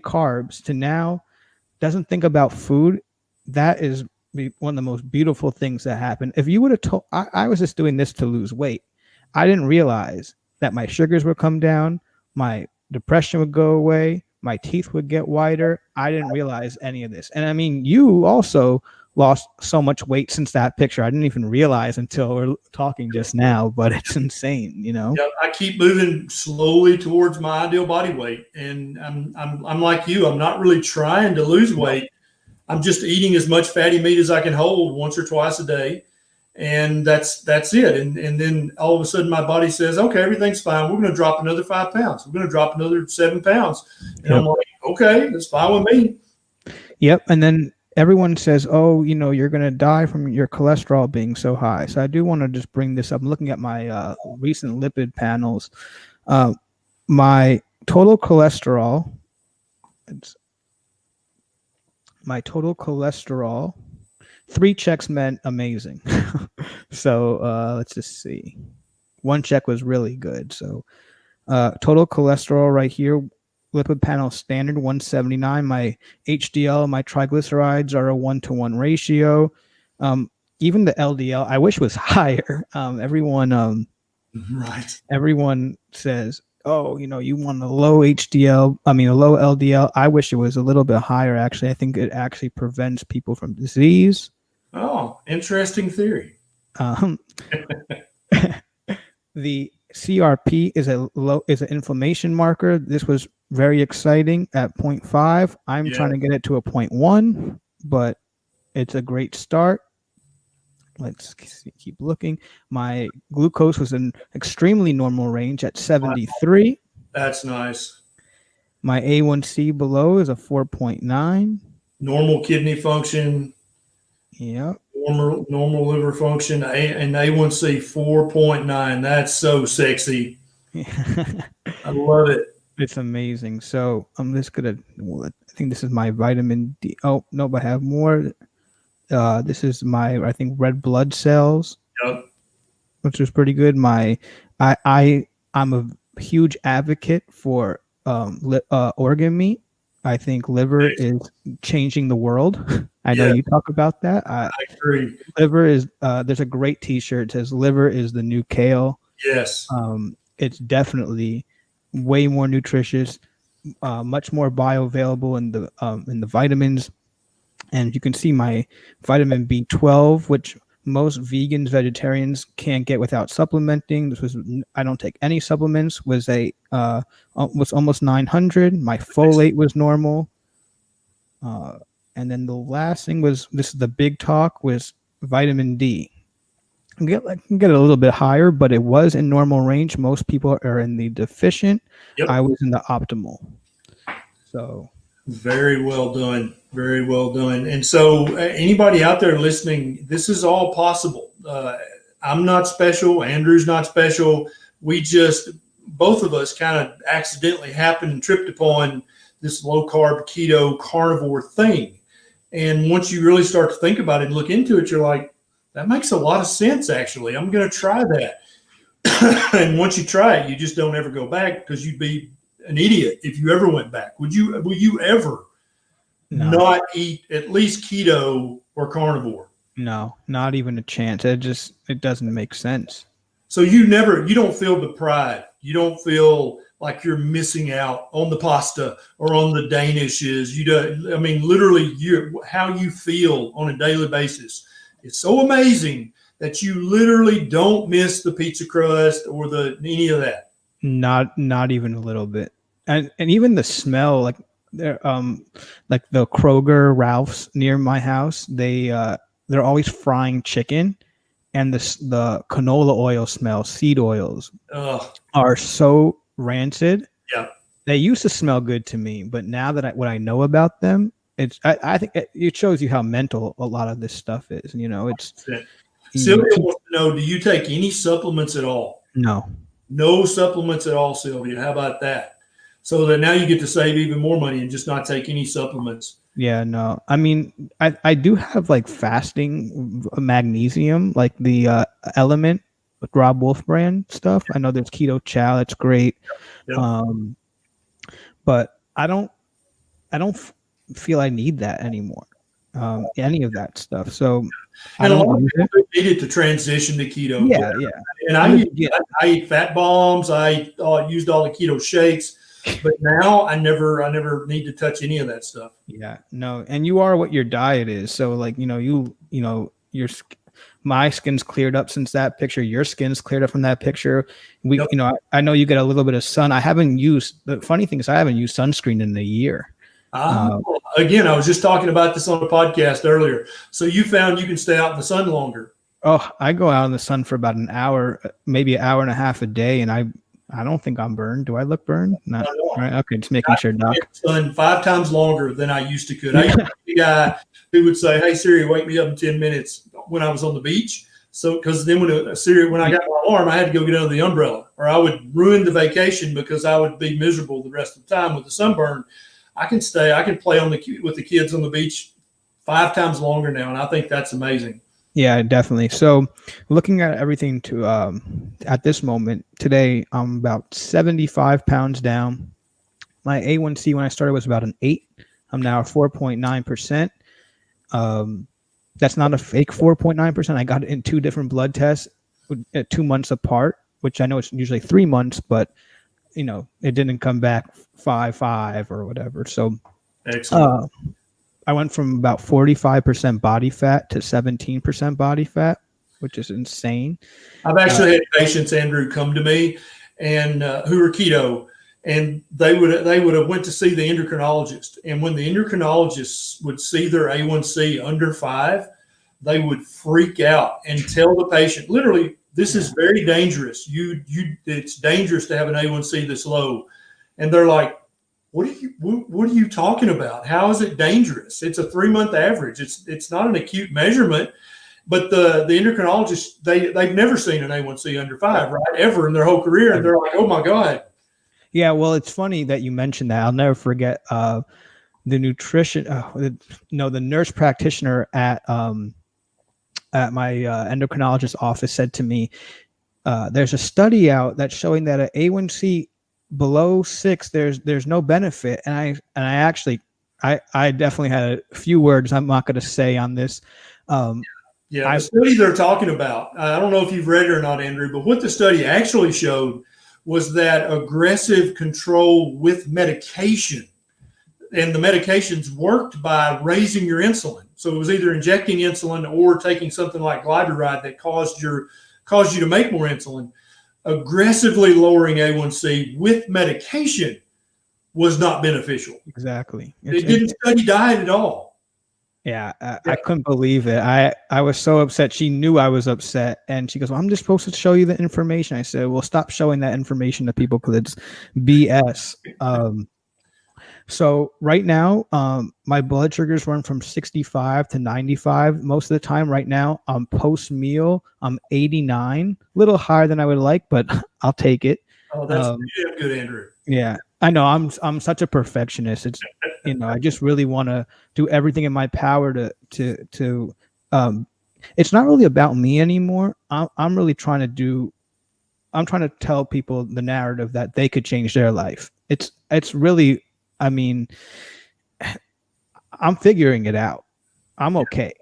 carbs to now doesn't think about food, that is one of the most beautiful things that happened. If you would have told, I was just doing this to lose weight. I didn't realize that my sugars would come down, my depression would go away, my teeth would get whiter. I didn't realize any of this. And I mean, you also lost so much weight since that picture. I didn't even realize until we're talking just now, but it's insane, Yeah, I keep moving slowly towards my ideal body weight. And I'm like you, I'm not really trying to lose weight. I'm just eating as much fatty meat as I can hold once or twice a day. And that's it. And then all of a sudden my body says, okay, everything's fine. We're going to drop another 5 pounds. We're going to drop another 7 pounds. And I'm like, okay, that's fine with me. Yep. And then everyone says, oh, you're going to die from your cholesterol being so high. So I do want to just bring this up. I'm looking at my recent lipid panels. My total cholesterol, 3 checks meant amazing. So let's just see. 1 check was really good. So total cholesterol right here, lipid panel standard 179. My HDL, my triglycerides are a 1-to-1 ratio. Even the LDL, I wish was higher. Everyone says, oh, you want a low HDL, a low LDL. I wish it was a little bit higher, actually. I think it actually prevents people from disease. Oh, interesting theory. The CRP is an inflammation marker. This was very exciting at 0.5. I'm trying to get it to a 0.1, but it's a great start. Let's keep looking. My glucose was in extremely normal range at 73. That's nice. My A1C below is a 4.9. Normal kidney function. Yeah. Normal liver function, and A1C 4.9. That's so sexy. I love it. It's amazing. So I'm just gonna. I think this is my vitamin D. Oh nope, I have more. This is my, I think, red blood cells. Yep. Which is pretty good. I'm a huge advocate for organ meat. I think liver is changing the world. I know you talk about that. I agree. Liver is there's a great T-shirt that says liver is the new kale. Yes. It's definitely way more nutritious, much more bioavailable in the vitamins. And you can see my vitamin B12, which most vegans, vegetarians can't get without supplementing. I don't take any supplements. Was almost 900. My folate was normal. And then the last thing was, this is the big talk, was vitamin D. can get a little bit higher, but it was in normal range. Most people are in the deficient. Yep. I was in the optimal. So very well done. Very well done. And so anybody out there listening, this is all possible. I'm not special. Andrew's not special. We just, both of us kind of accidentally happened and tripped upon this low carb keto carnivore thing. And once you really start to think about it and look into it, you're like, that makes a lot of sense, actually. I'm going to try that. And once you try it, you just don't ever go back, because you'd be an idiot if you ever went back. Will you ever not eat at least keto or carnivore? No, not even a chance. It doesn't make sense. So you don't feel deprived. You don't feel like you're missing out on the pasta or on the Danishes. Literally how you feel on a daily basis. It's so amazing that you literally don't miss the pizza crust or any of that. Not even a little bit. And even the smell, like the Kroger, Ralph's near my house, they're always frying chicken, and the canola oil smell, seed oils are so rancid. Yeah. They used to smell good to me, but now that what I know about them, I think it shows you how mental a lot of this stuff is. Sylvia wants to know, do you take any supplements at all? No supplements at all, Sylvia. How about that? So that now you get to save even more money and just not take any supplements. Yeah, no. I mean, I do have like fasting magnesium, like the Element with Rob Wolf brand stuff. I know there's Keto Chow. That's great. Yep. But I don't feel I need that anymore. Any of that stuff. So I don't needed to transition to keto. Yeah. And I eat fat bombs. I used all the keto shakes, but now I never need to touch any of that stuff. Yeah, no. And you are what your diet is. So like, my skin's cleared up since that picture. Your skin's cleared up from that picture. I know you get a little bit of sun. The funny thing is I haven't used sunscreen in a year. Again, I was just talking about this on a podcast earlier. So you found you can stay out in the sun longer. Oh, I go out in the sun for about an hour, maybe an hour and a half a day, and I don't think I'm burned. Do I look burned? No. Right. Okay, just making sure, Doc. Sun 5 times longer than I used to could. I used to be the guy who would say, "Hey Siri, wake me up in 10 minutes" when I was on the beach. So because then when I got my alarm, I had to go get under the umbrella, or I would ruin the vacation because I would be miserable the rest of the time with the sunburn. I can play with the kids on the beach 5 times longer now, and I think that's amazing. Yeah, definitely. So looking at everything at this moment today, I'm about 75 pounds down. My A1C when I started was about an 8. I'm now 4.9%. That's not a fake 4.9%. I got it in 2 different blood tests at 2 months apart, which I know it's usually 3 months, but it didn't come back 5 or whatever. So excellent. I went from about 45% body fat to 17% body fat, which is insane. I've actually had patients, Andrew, come to me and who are keto, and they would have went to see the endocrinologist. And when the endocrinologists would see their A1C under 5, they would freak out and tell the patient, literally, this is very dangerous. It's dangerous to have an A1C this low. And they're like, what are you talking about? How is it dangerous? It's a 3-month average. It's not an acute measurement. But the endocrinologists, they've never seen an A1C under 5, right? Ever in their whole career. And they're like, oh my God. Yeah, well, it's funny that you mentioned that. I'll never forget the nutrition, the nurse practitioner at my endocrinologist office said to me, there's a study out that's showing that an A1C below 6, there's no benefit. And I definitely had a few words I'm not going to say on this. The study they're talking about, I don't know if you've read it or not, Andrew, but what the study actually showed was that aggressive control with medication, and the medications worked by raising your insulin. So it was either injecting insulin or taking something like glyburide that caused you to make more insulin. Aggressively lowering A1C with medication was not beneficial. Exactly. It didn't study diet at all. Yeah, Yeah. I couldn't believe it. I was so upset. She knew I was upset, and she goes, "Well, I'm just supposed to show you the information." I said, "Well, stop showing that information to people because it's BS." So right now, my blood sugars run from 65 to 95 most of the time. Right now, post meal, I'm 89, a little higher than I would like, but I'll take it. Oh, that's damn good, Andrew. Yeah, I know. I'm such a perfectionist. It's I just really want to do everything in my power to it's not really about me anymore. I'm really trying to I'm trying to tell people the narrative that they could change their life. It's really, I mean, I'm figuring it out. I'm okay.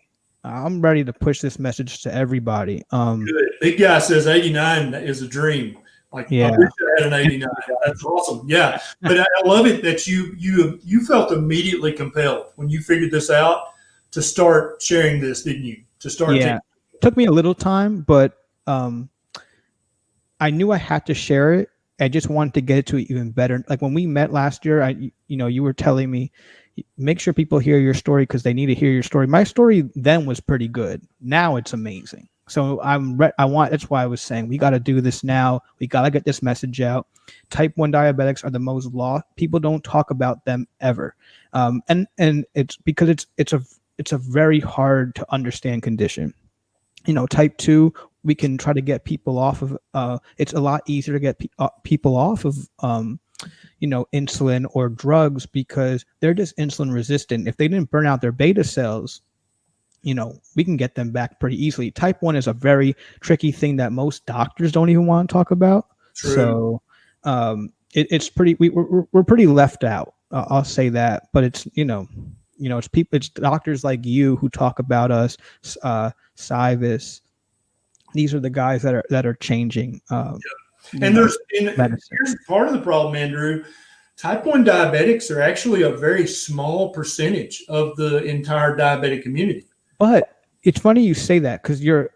I'm ready to push this message to everybody. Good. Big guy says 89 is a dream. Like, Yeah. I wish I had an 89. That's awesome. Yeah. But I love it that you felt immediately compelled when you figured this out to start sharing this, didn't you? To start. Yeah. It took me a little time, but I knew I had to share it. I just wanted to get it to even better. Like when we met last year, you were telling me, make sure people hear your story because they need to hear your story. My story then was pretty good. Now it's amazing. So that's why I was saying we got to do this now. We got to get this message out. Type 1 diabetics are the most lost. People don't talk about them ever. And it's because it's a very hard to understand condition. Type 2, we can try to get people off of, it's a lot easier to get people off of, insulin or drugs because they're just insulin resistant. If they didn't burn out their beta cells, we can get them back pretty easily. Type 1 is a very tricky thing that most doctors don't even want to talk about. True. So it's pretty, we're pretty left out. I'll say that, but it's, it's doctors like you who talk about us, Civis. These are the guys that are changing. And here's part of the problem, Andrew. Type 1 diabetics are actually a very small percentage of the entire diabetic community. But it's funny you say that because you're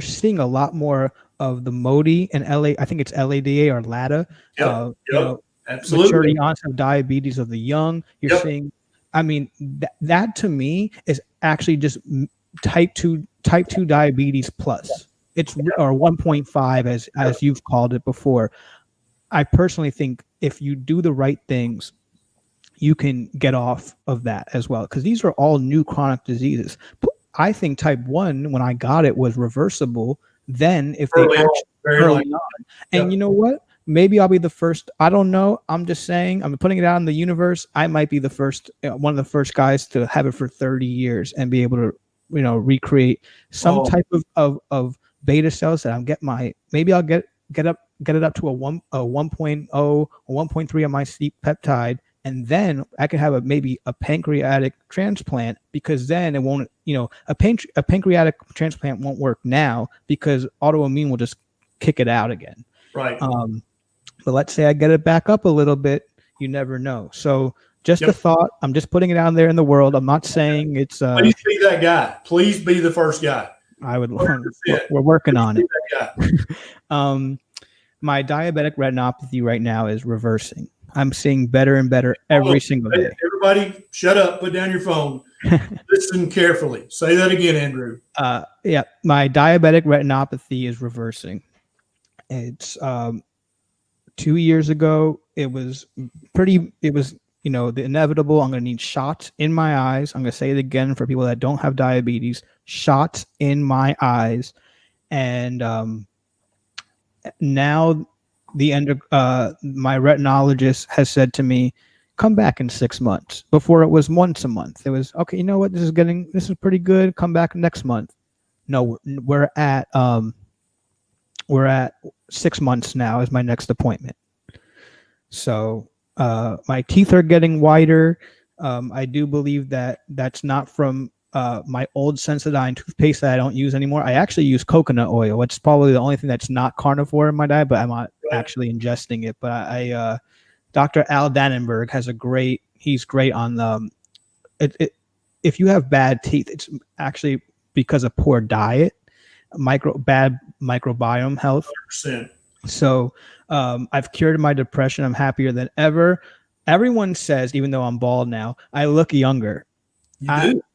seeing a lot more of the MODI and LA. I think it's LADA or LADA. Absolutely. Maturity onset of diabetes of the young. You're seeing. I mean, that to me is actually just type 2 diabetes plus. It's or 1.5 as you've called it before. I personally think if you do the right things, you can get off of that as well because these are all new chronic diseases. I think type 1, when I got it, was reversible. Then if they early on. And you know what? Maybe I'll be the first. I don't know. I'm just saying. I'm putting it out in the universe. I might be the first, one of the first guys to have it for 30 years and be able to, recreate some type of beta cells that maybe I'll get it up to a 1.0 or 1.3 on my sleep peptide. And then I could have maybe a pancreatic transplant because then it won't, a pancreatic transplant won't work now because autoimmune will just kick it out again. Right. But let's say I get it back up a little bit, you never know. So just a thought. I'm just putting it out there in the world. I'm not saying it's. Please be that guy. Please be the first guy. I would. We're working on it. My diabetic retinopathy right now is reversing. I'm seeing better and better every single day. Everybody, shut up. Put down your phone. Listen carefully. Say that again, Andrew. Yeah, my diabetic retinopathy is reversing. It's 2 years ago. It was the inevitable. I'm going to need shots in my eyes. I'm going to say it again for people that don't have diabetes. Shots in my eyes, and now my retinologist has said to me, come back in 6 months. Before it was once a month. It was okay. You know what? This is pretty good. Come back next month. No, we're at 6 months now is my next appointment. So my teeth are getting whiter. I do believe that's not from my old Sensodyne toothpaste that I don't use anymore. I actually use coconut oil. It's probably the only thing that's not carnivore in my diet, but I'm not actually ingesting it. But Dr. Al Dannenberg he's great on if you have bad teeth, it's actually because of poor diet, bad microbiome health. 100%. So I've cured my depression. I'm happier than ever. Everyone says, even though I'm bald now, I look younger.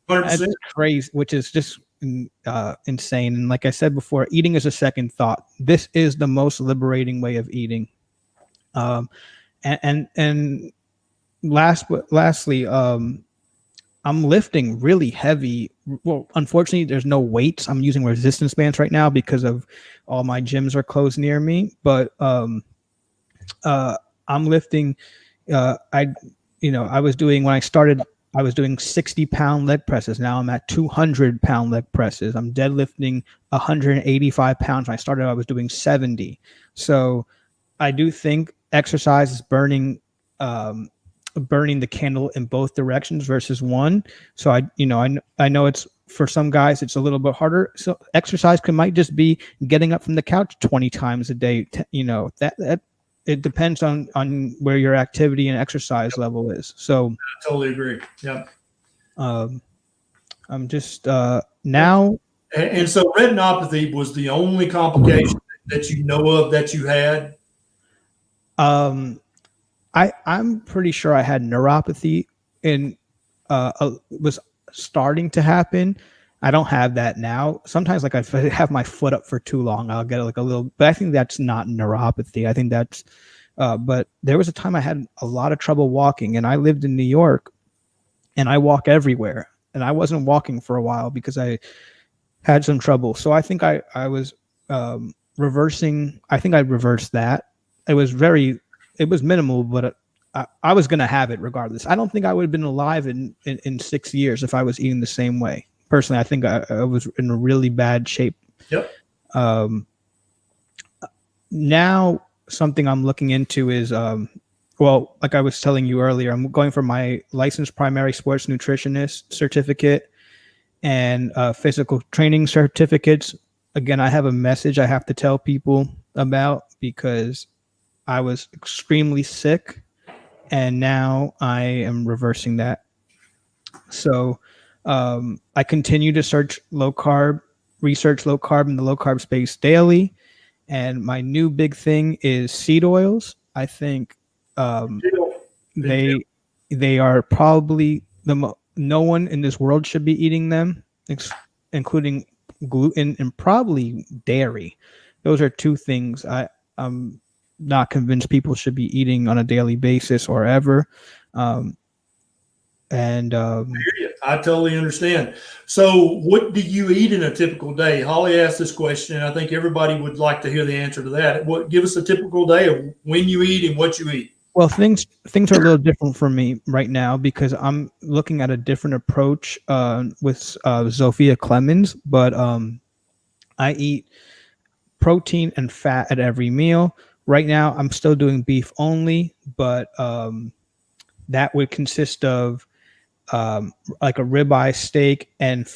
That's 100%. crazy, which is just insane. And like I said before, eating is a second thought. This is the most liberating way of eating. And lastly, I'm lifting really heavy. Well, unfortunately, there's no weights. I'm using resistance bands right now because of all my gyms are closed near me. But I'm lifting. I was doing when I started. I was doing 60-pound leg presses. Now I'm at 200-pound leg presses. I'm deadlifting 185 pounds. When I started, I was doing 70. So I do think exercise is burning the candle in both directions versus one. So I know it's for some guys it's a little bit harder. So exercise might just be getting up from the couch 20 times a day. That it depends on where your activity and exercise level is. So I totally agree. Yeah. I'm just now. And so retinopathy was the only complication that you know of that you had. I'm pretty sure I had neuropathy and was starting to happen. I don't have that now. Sometimes, like if I have my foot up for too long, I'll get like a little. But I think that's not neuropathy. I think that's. But there was a time I had a lot of trouble walking, and I lived in New York, and I walk everywhere, and I wasn't walking for a while because I had some trouble. So I think I was reversing. I think I reversed that. It was minimal, but I was going to have it regardless. I don't think I would have been alive in 6 years if I was eating the same way. Personally, I think I was in a really bad shape. Yep. Now, something I'm looking into is, like I was telling you earlier, I'm going for my licensed primary sports nutritionist certificate and physical training certificates. Again, I have a message I have to tell people about because I was extremely sick, and now I am reversing that. So I continue to research low carb in the low carb space daily. And my new big thing is seed oils. I think they are probably no one in this world should be eating them, including gluten and probably dairy. Those are two things I'm not convinced people should be eating on a daily basis or ever. I totally understand. So what do you eat in a typical day? Holly asked this question, and I think everybody would like to hear the answer to that. Give us a typical day of when you eat and what you eat. Well, things are a little different for me right now because I'm looking at a different approach with Zofia Clemens, but I eat protein and fat at every meal. Right now, I'm still doing beef only, but that would consist of like a ribeye steak and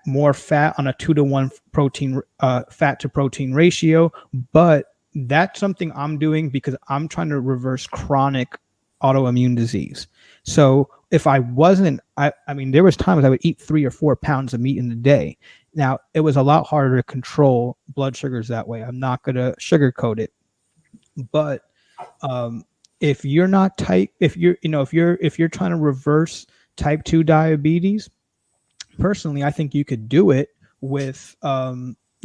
more fat on a 2-to-1 protein fat to protein ratio. But that's something I'm doing because I'm trying to reverse chronic autoimmune disease. So if I wasn't, I mean, there was times I would eat 3 or 4 pounds of meat in a day. Now it was a lot harder to control blood sugars that way. I'm not going to sugarcoat it, but if you're not if you're trying to reverse type 2 diabetes, personally, I think you could do it with,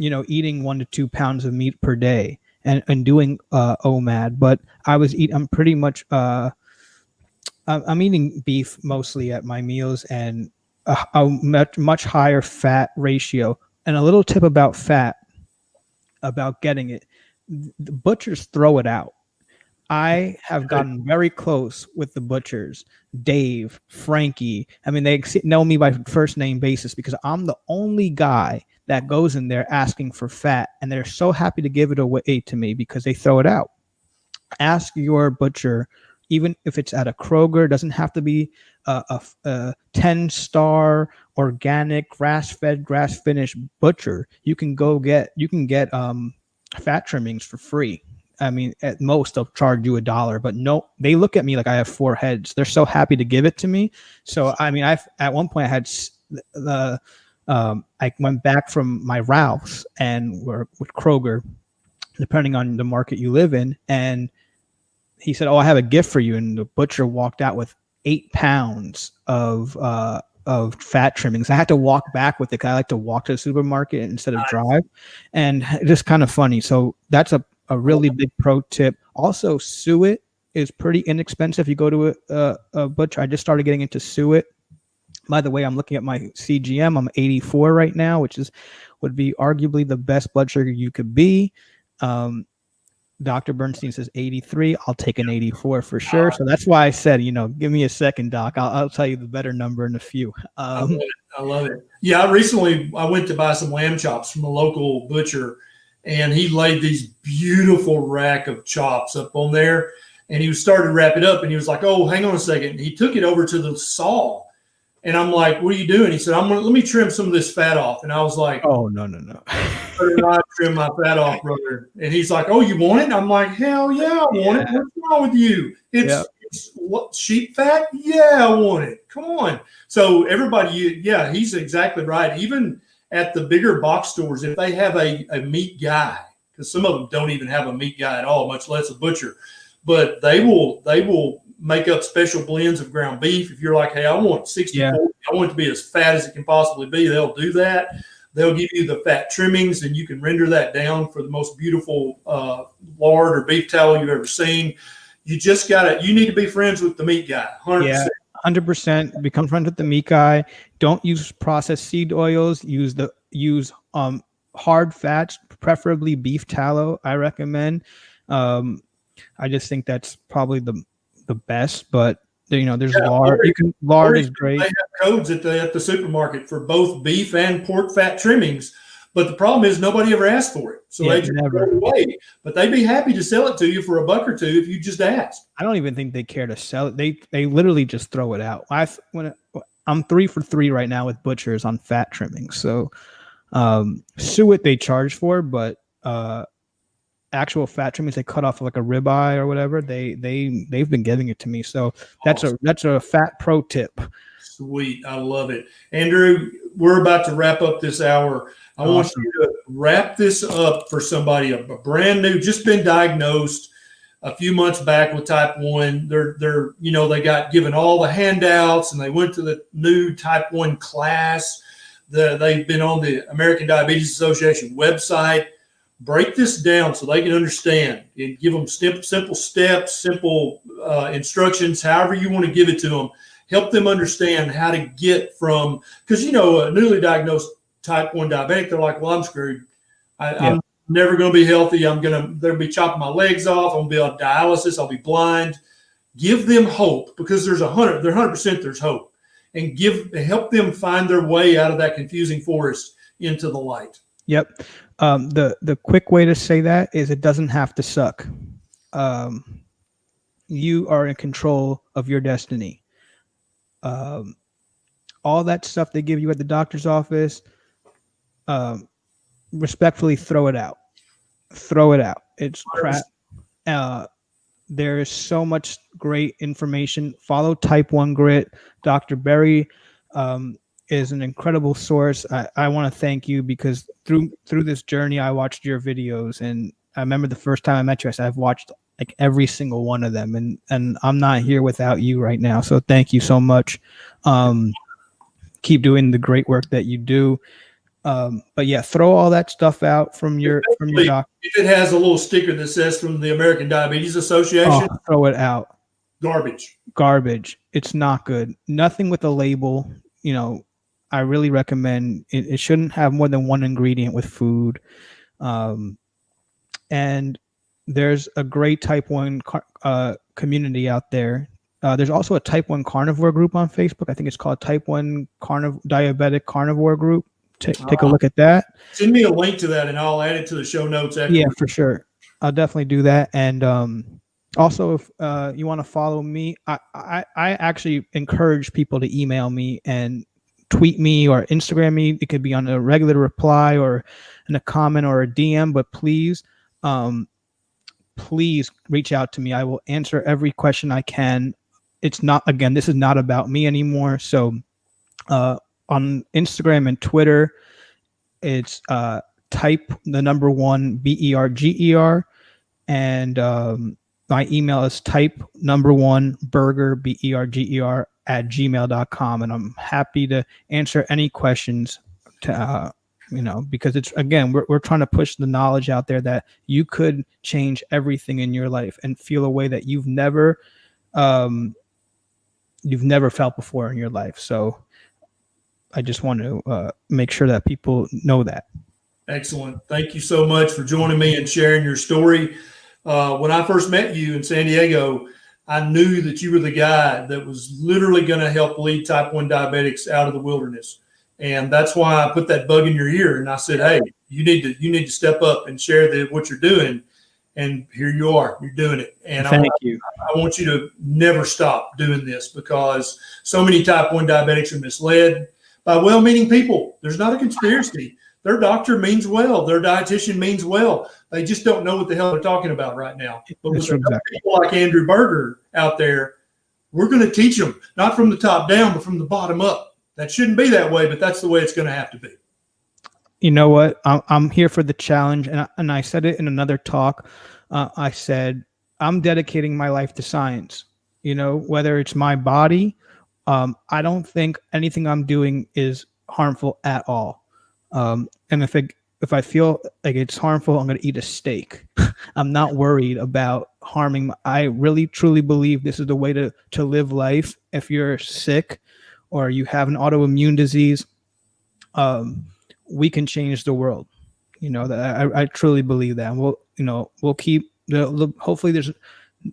eating 1 to 2 pounds of meat per day and doing OMAD. But I'm pretty much, I'm eating beef mostly at my meals and a much higher fat ratio. And a little tip about fat, about getting it, the butchers throw it out. I have gotten very close with the butchers, Dave, Frankie. I mean, they know me by first name basis because I'm the only guy that goes in there asking for fat, and they're so happy to give it away to me because they throw it out. Ask your butcher, even if it's at a Kroger, it doesn't have to be a 10-star organic, grass-fed, grass-finished butcher. You can get fat trimmings for free. I mean, at most they'll charge you $1, but no, they look at me like I have 4 heads. They're so happy to give it to me. So, I mean, at one point I had I went back from my Ralph's and we're with Kroger, depending on the market you live in. And he said, "Oh, I have a gift for you." And the butcher walked out with 8 pounds of of fat trimmings. I had to walk back with it. I like to walk to the supermarket instead of drive, and it's just kind of funny. So that's a really big pro tip. Also, suet is pretty inexpensive. You go to a butcher. I just started getting into suet. By the way, I'm looking at my CGM. I'm 84 right now, which would be arguably the best blood sugar you could be. Dr. Bernstein says 83. I'll take an 84 for sure. So that's why I said, give me a second, Doc. I'll tell you the better number in a few. I love it. Yeah, I went to buy some lamb chops from a local butcher, and he laid these beautiful rack of chops up on there, and he started to wrap it up, and he was like, "Oh, hang on a second." He took it over to the saw, and I'm like, "What are you doing?" He said, let me trim some of this fat off." And I was like, "Oh, no. I trim my fat off, brother. And he's like, "Oh, you want it?" I'm like, "Hell yeah, I want it. What's wrong with you? It's what, sheep fat? Yeah, I want it. Come on." So everybody, he's exactly right. Even at the bigger box stores, if they have a meat guy, because some of them don't even have a meat guy at all, much less a butcher, but they will make up special blends of ground beef. If you're like, "Hey, I want 60, 40, I want it to be as fat as it can possibly be," they'll do that. They'll give you the fat trimmings, and you can render that down for the most beautiful lard or beef tallow you've ever seen. You just you need to be friends with the meat guy. 100%. Yeah, 100%. Become friends with the meat guy. Don't use processed seed oils. Use hard fats, preferably beef tallow. I recommend. I just think that's probably the best, but there's lard. Lard is great. They have codes at the supermarket for both beef and pork fat trimmings, but the problem is nobody ever asked for it, so they just throw it away. But they'd be happy to sell it to you for $1 or $2 if you just asked. I don't even think they care to sell it. They literally just throw it out. I'm 3 for 3 right now with butchers on fat trimming. So suet they charge for, but actual fat trimmings they cut off like a ribeye or whatever, they've been giving it to me. So that's a fat pro tip. Sweet. I love it. Andrew, we're about to wrap up this hour. I want you to wrap this up for somebody, a brand new, just been diagnosed a few months back with type 1. They got given all the handouts, and they went to the new type 1 class. They've been on the American Diabetes Association website. Break this down so they can understand, and give them simple steps, simple instructions, however you want to give it to them. Help them understand how to get from, because, a newly diagnosed type 1 diabetic, they're like, "Well, I'm screwed. I'm never going to be healthy. They'll be chopping my legs off. I'm going to be on dialysis. I'll be blind." Give them hope, because they're 100% there's hope, and help them find their way out of that confusing forest into the light. Yep. The quick way to say that is it doesn't have to suck. You are in control of your destiny. All that stuff they give you at the doctor's office, respectfully throw it out. Throw it out. It's crap. There is so much great information. Follow Type 1 Grit. Dr. Berger is an incredible source. I want to thank you, because through this journey, I watched your videos, and I remember the first time I met you, I said, I've watched like every single one of them, and I'm not here without you right now. So thank you so much. Keep doing the great work that you do. But yeah, throw all that stuff out from your doctor. If it has a little sticker that says from the American Diabetes Association, throw it out. Garbage. It's not good. Nothing with a label. I really recommend it shouldn't have more than one ingredient with food. And there's a great type 1 community out there. There's also a type 1 carnivore group on Facebook. I think it's called Type 1 Diabetic Carnivore Group. Take a look at that. Send me a link to that, and I'll add it to the show notes after. Yeah, for sure. I'll definitely do that. And also, if you want to follow me, I actually encourage people to email me and tweet me or Instagram me. It could be on a regular reply or in a comment or a DM, but please reach out to me. I will answer every question I can. This is not about me anymore. So on Instagram and Twitter, it's type 1 Berger, and my email is type 1 Berger, Berger gmail.com, and I'm happy to answer any questions to, because it's, again, we're trying to push the knowledge out there that you could change everything in your life and feel a way that you've never felt before in your life. So I just want to make sure that people know that. Excellent. Thank you so much for joining me and sharing your story. When I first met you in San Diego, I knew that you were the guy that was literally going to help lead type 1 diabetics out of the wilderness. And that's why I put that bug in your ear and I said, hey, you need to step up and share what you're doing. And here you are, you're doing it. And Thank you. I want you to never stop doing this, because so many type 1 diabetics are misled by well-meaning people. There's not a conspiracy. Their doctor means well. Their dietitian means well. They just don't know what the hell they're talking about right now. But with people like Andrew Berger out there, we're going to teach them, not from the top down, but from the bottom up. That shouldn't be that way, but that's the way it's going to have to be. You know what? I'm here for the challenge. And I said it in another talk. I said, I'm dedicating my life to science, whether it's my body. I don't think anything I'm doing is harmful at all. And if I feel like it's harmful, I'm going to eat a steak. I'm not worried about harming. I really, truly believe this is the way to live life. If you're sick or you have an autoimmune disease, we can change the world. That I truly believe that. And we'll keep hopefully there's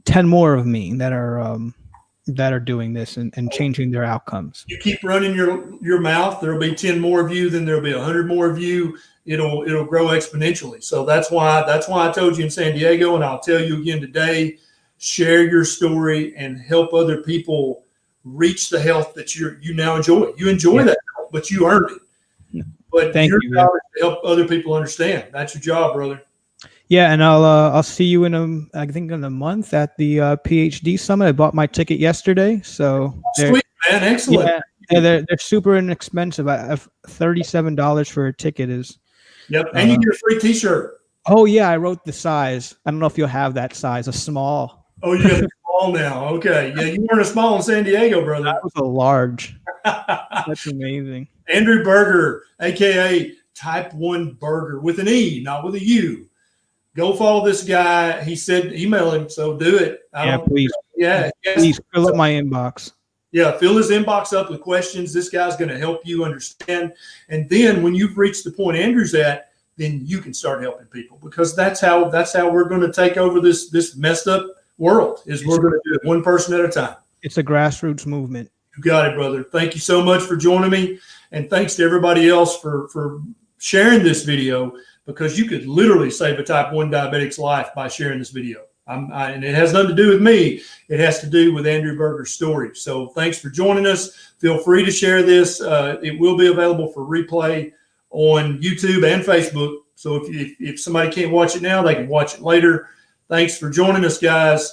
10 more of me that are doing this and changing their outcomes. You keep running your mouth, there'll be 10 more of you, then there'll be 100 more of you. It'll grow exponentially. So that's why I told you in San Diego, and I'll tell you again today, share your story and help other people reach the health that you now enjoy. You enjoy that health, but you earned it. But your job is to help other people understand. That's your job, brother. Yeah, and I'll see you in a month at the PhD summit. I bought my ticket yesterday, so sweet, man, excellent. Yeah, they're super inexpensive. I have $37 for a ticket. Yep, and you get a free T-shirt. Oh yeah, I wrote the size. I don't know if you'll have that size, a small. Oh, you got a small now. Okay, yeah, you weren't a small in San Diego, brother. That was a large. That's amazing. Andrew Berger, aka Type 1 Berger, with an E, not with a U. Go follow this guy. He said email him, so do it. Please. Yeah, please fill up my inbox. Yeah, fill his inbox up with questions. This guy's going to help you understand. And then when you've reached the point Andrew's at, then you can start helping people, because that's how we're going to take over this messed up world. We're going to do it one person at a time. It's a grassroots movement. You got it, brother. Thank you so much for joining me, and thanks to everybody else for sharing this video, because you could literally save a type 1 diabetic's life by sharing this video. And it has nothing to do with me. It has to do with Andrew Berger's story. So thanks for joining us. Feel free to share this. It will be available for replay on YouTube and Facebook. So if somebody can't watch it now, they can watch it later. Thanks for joining us, guys.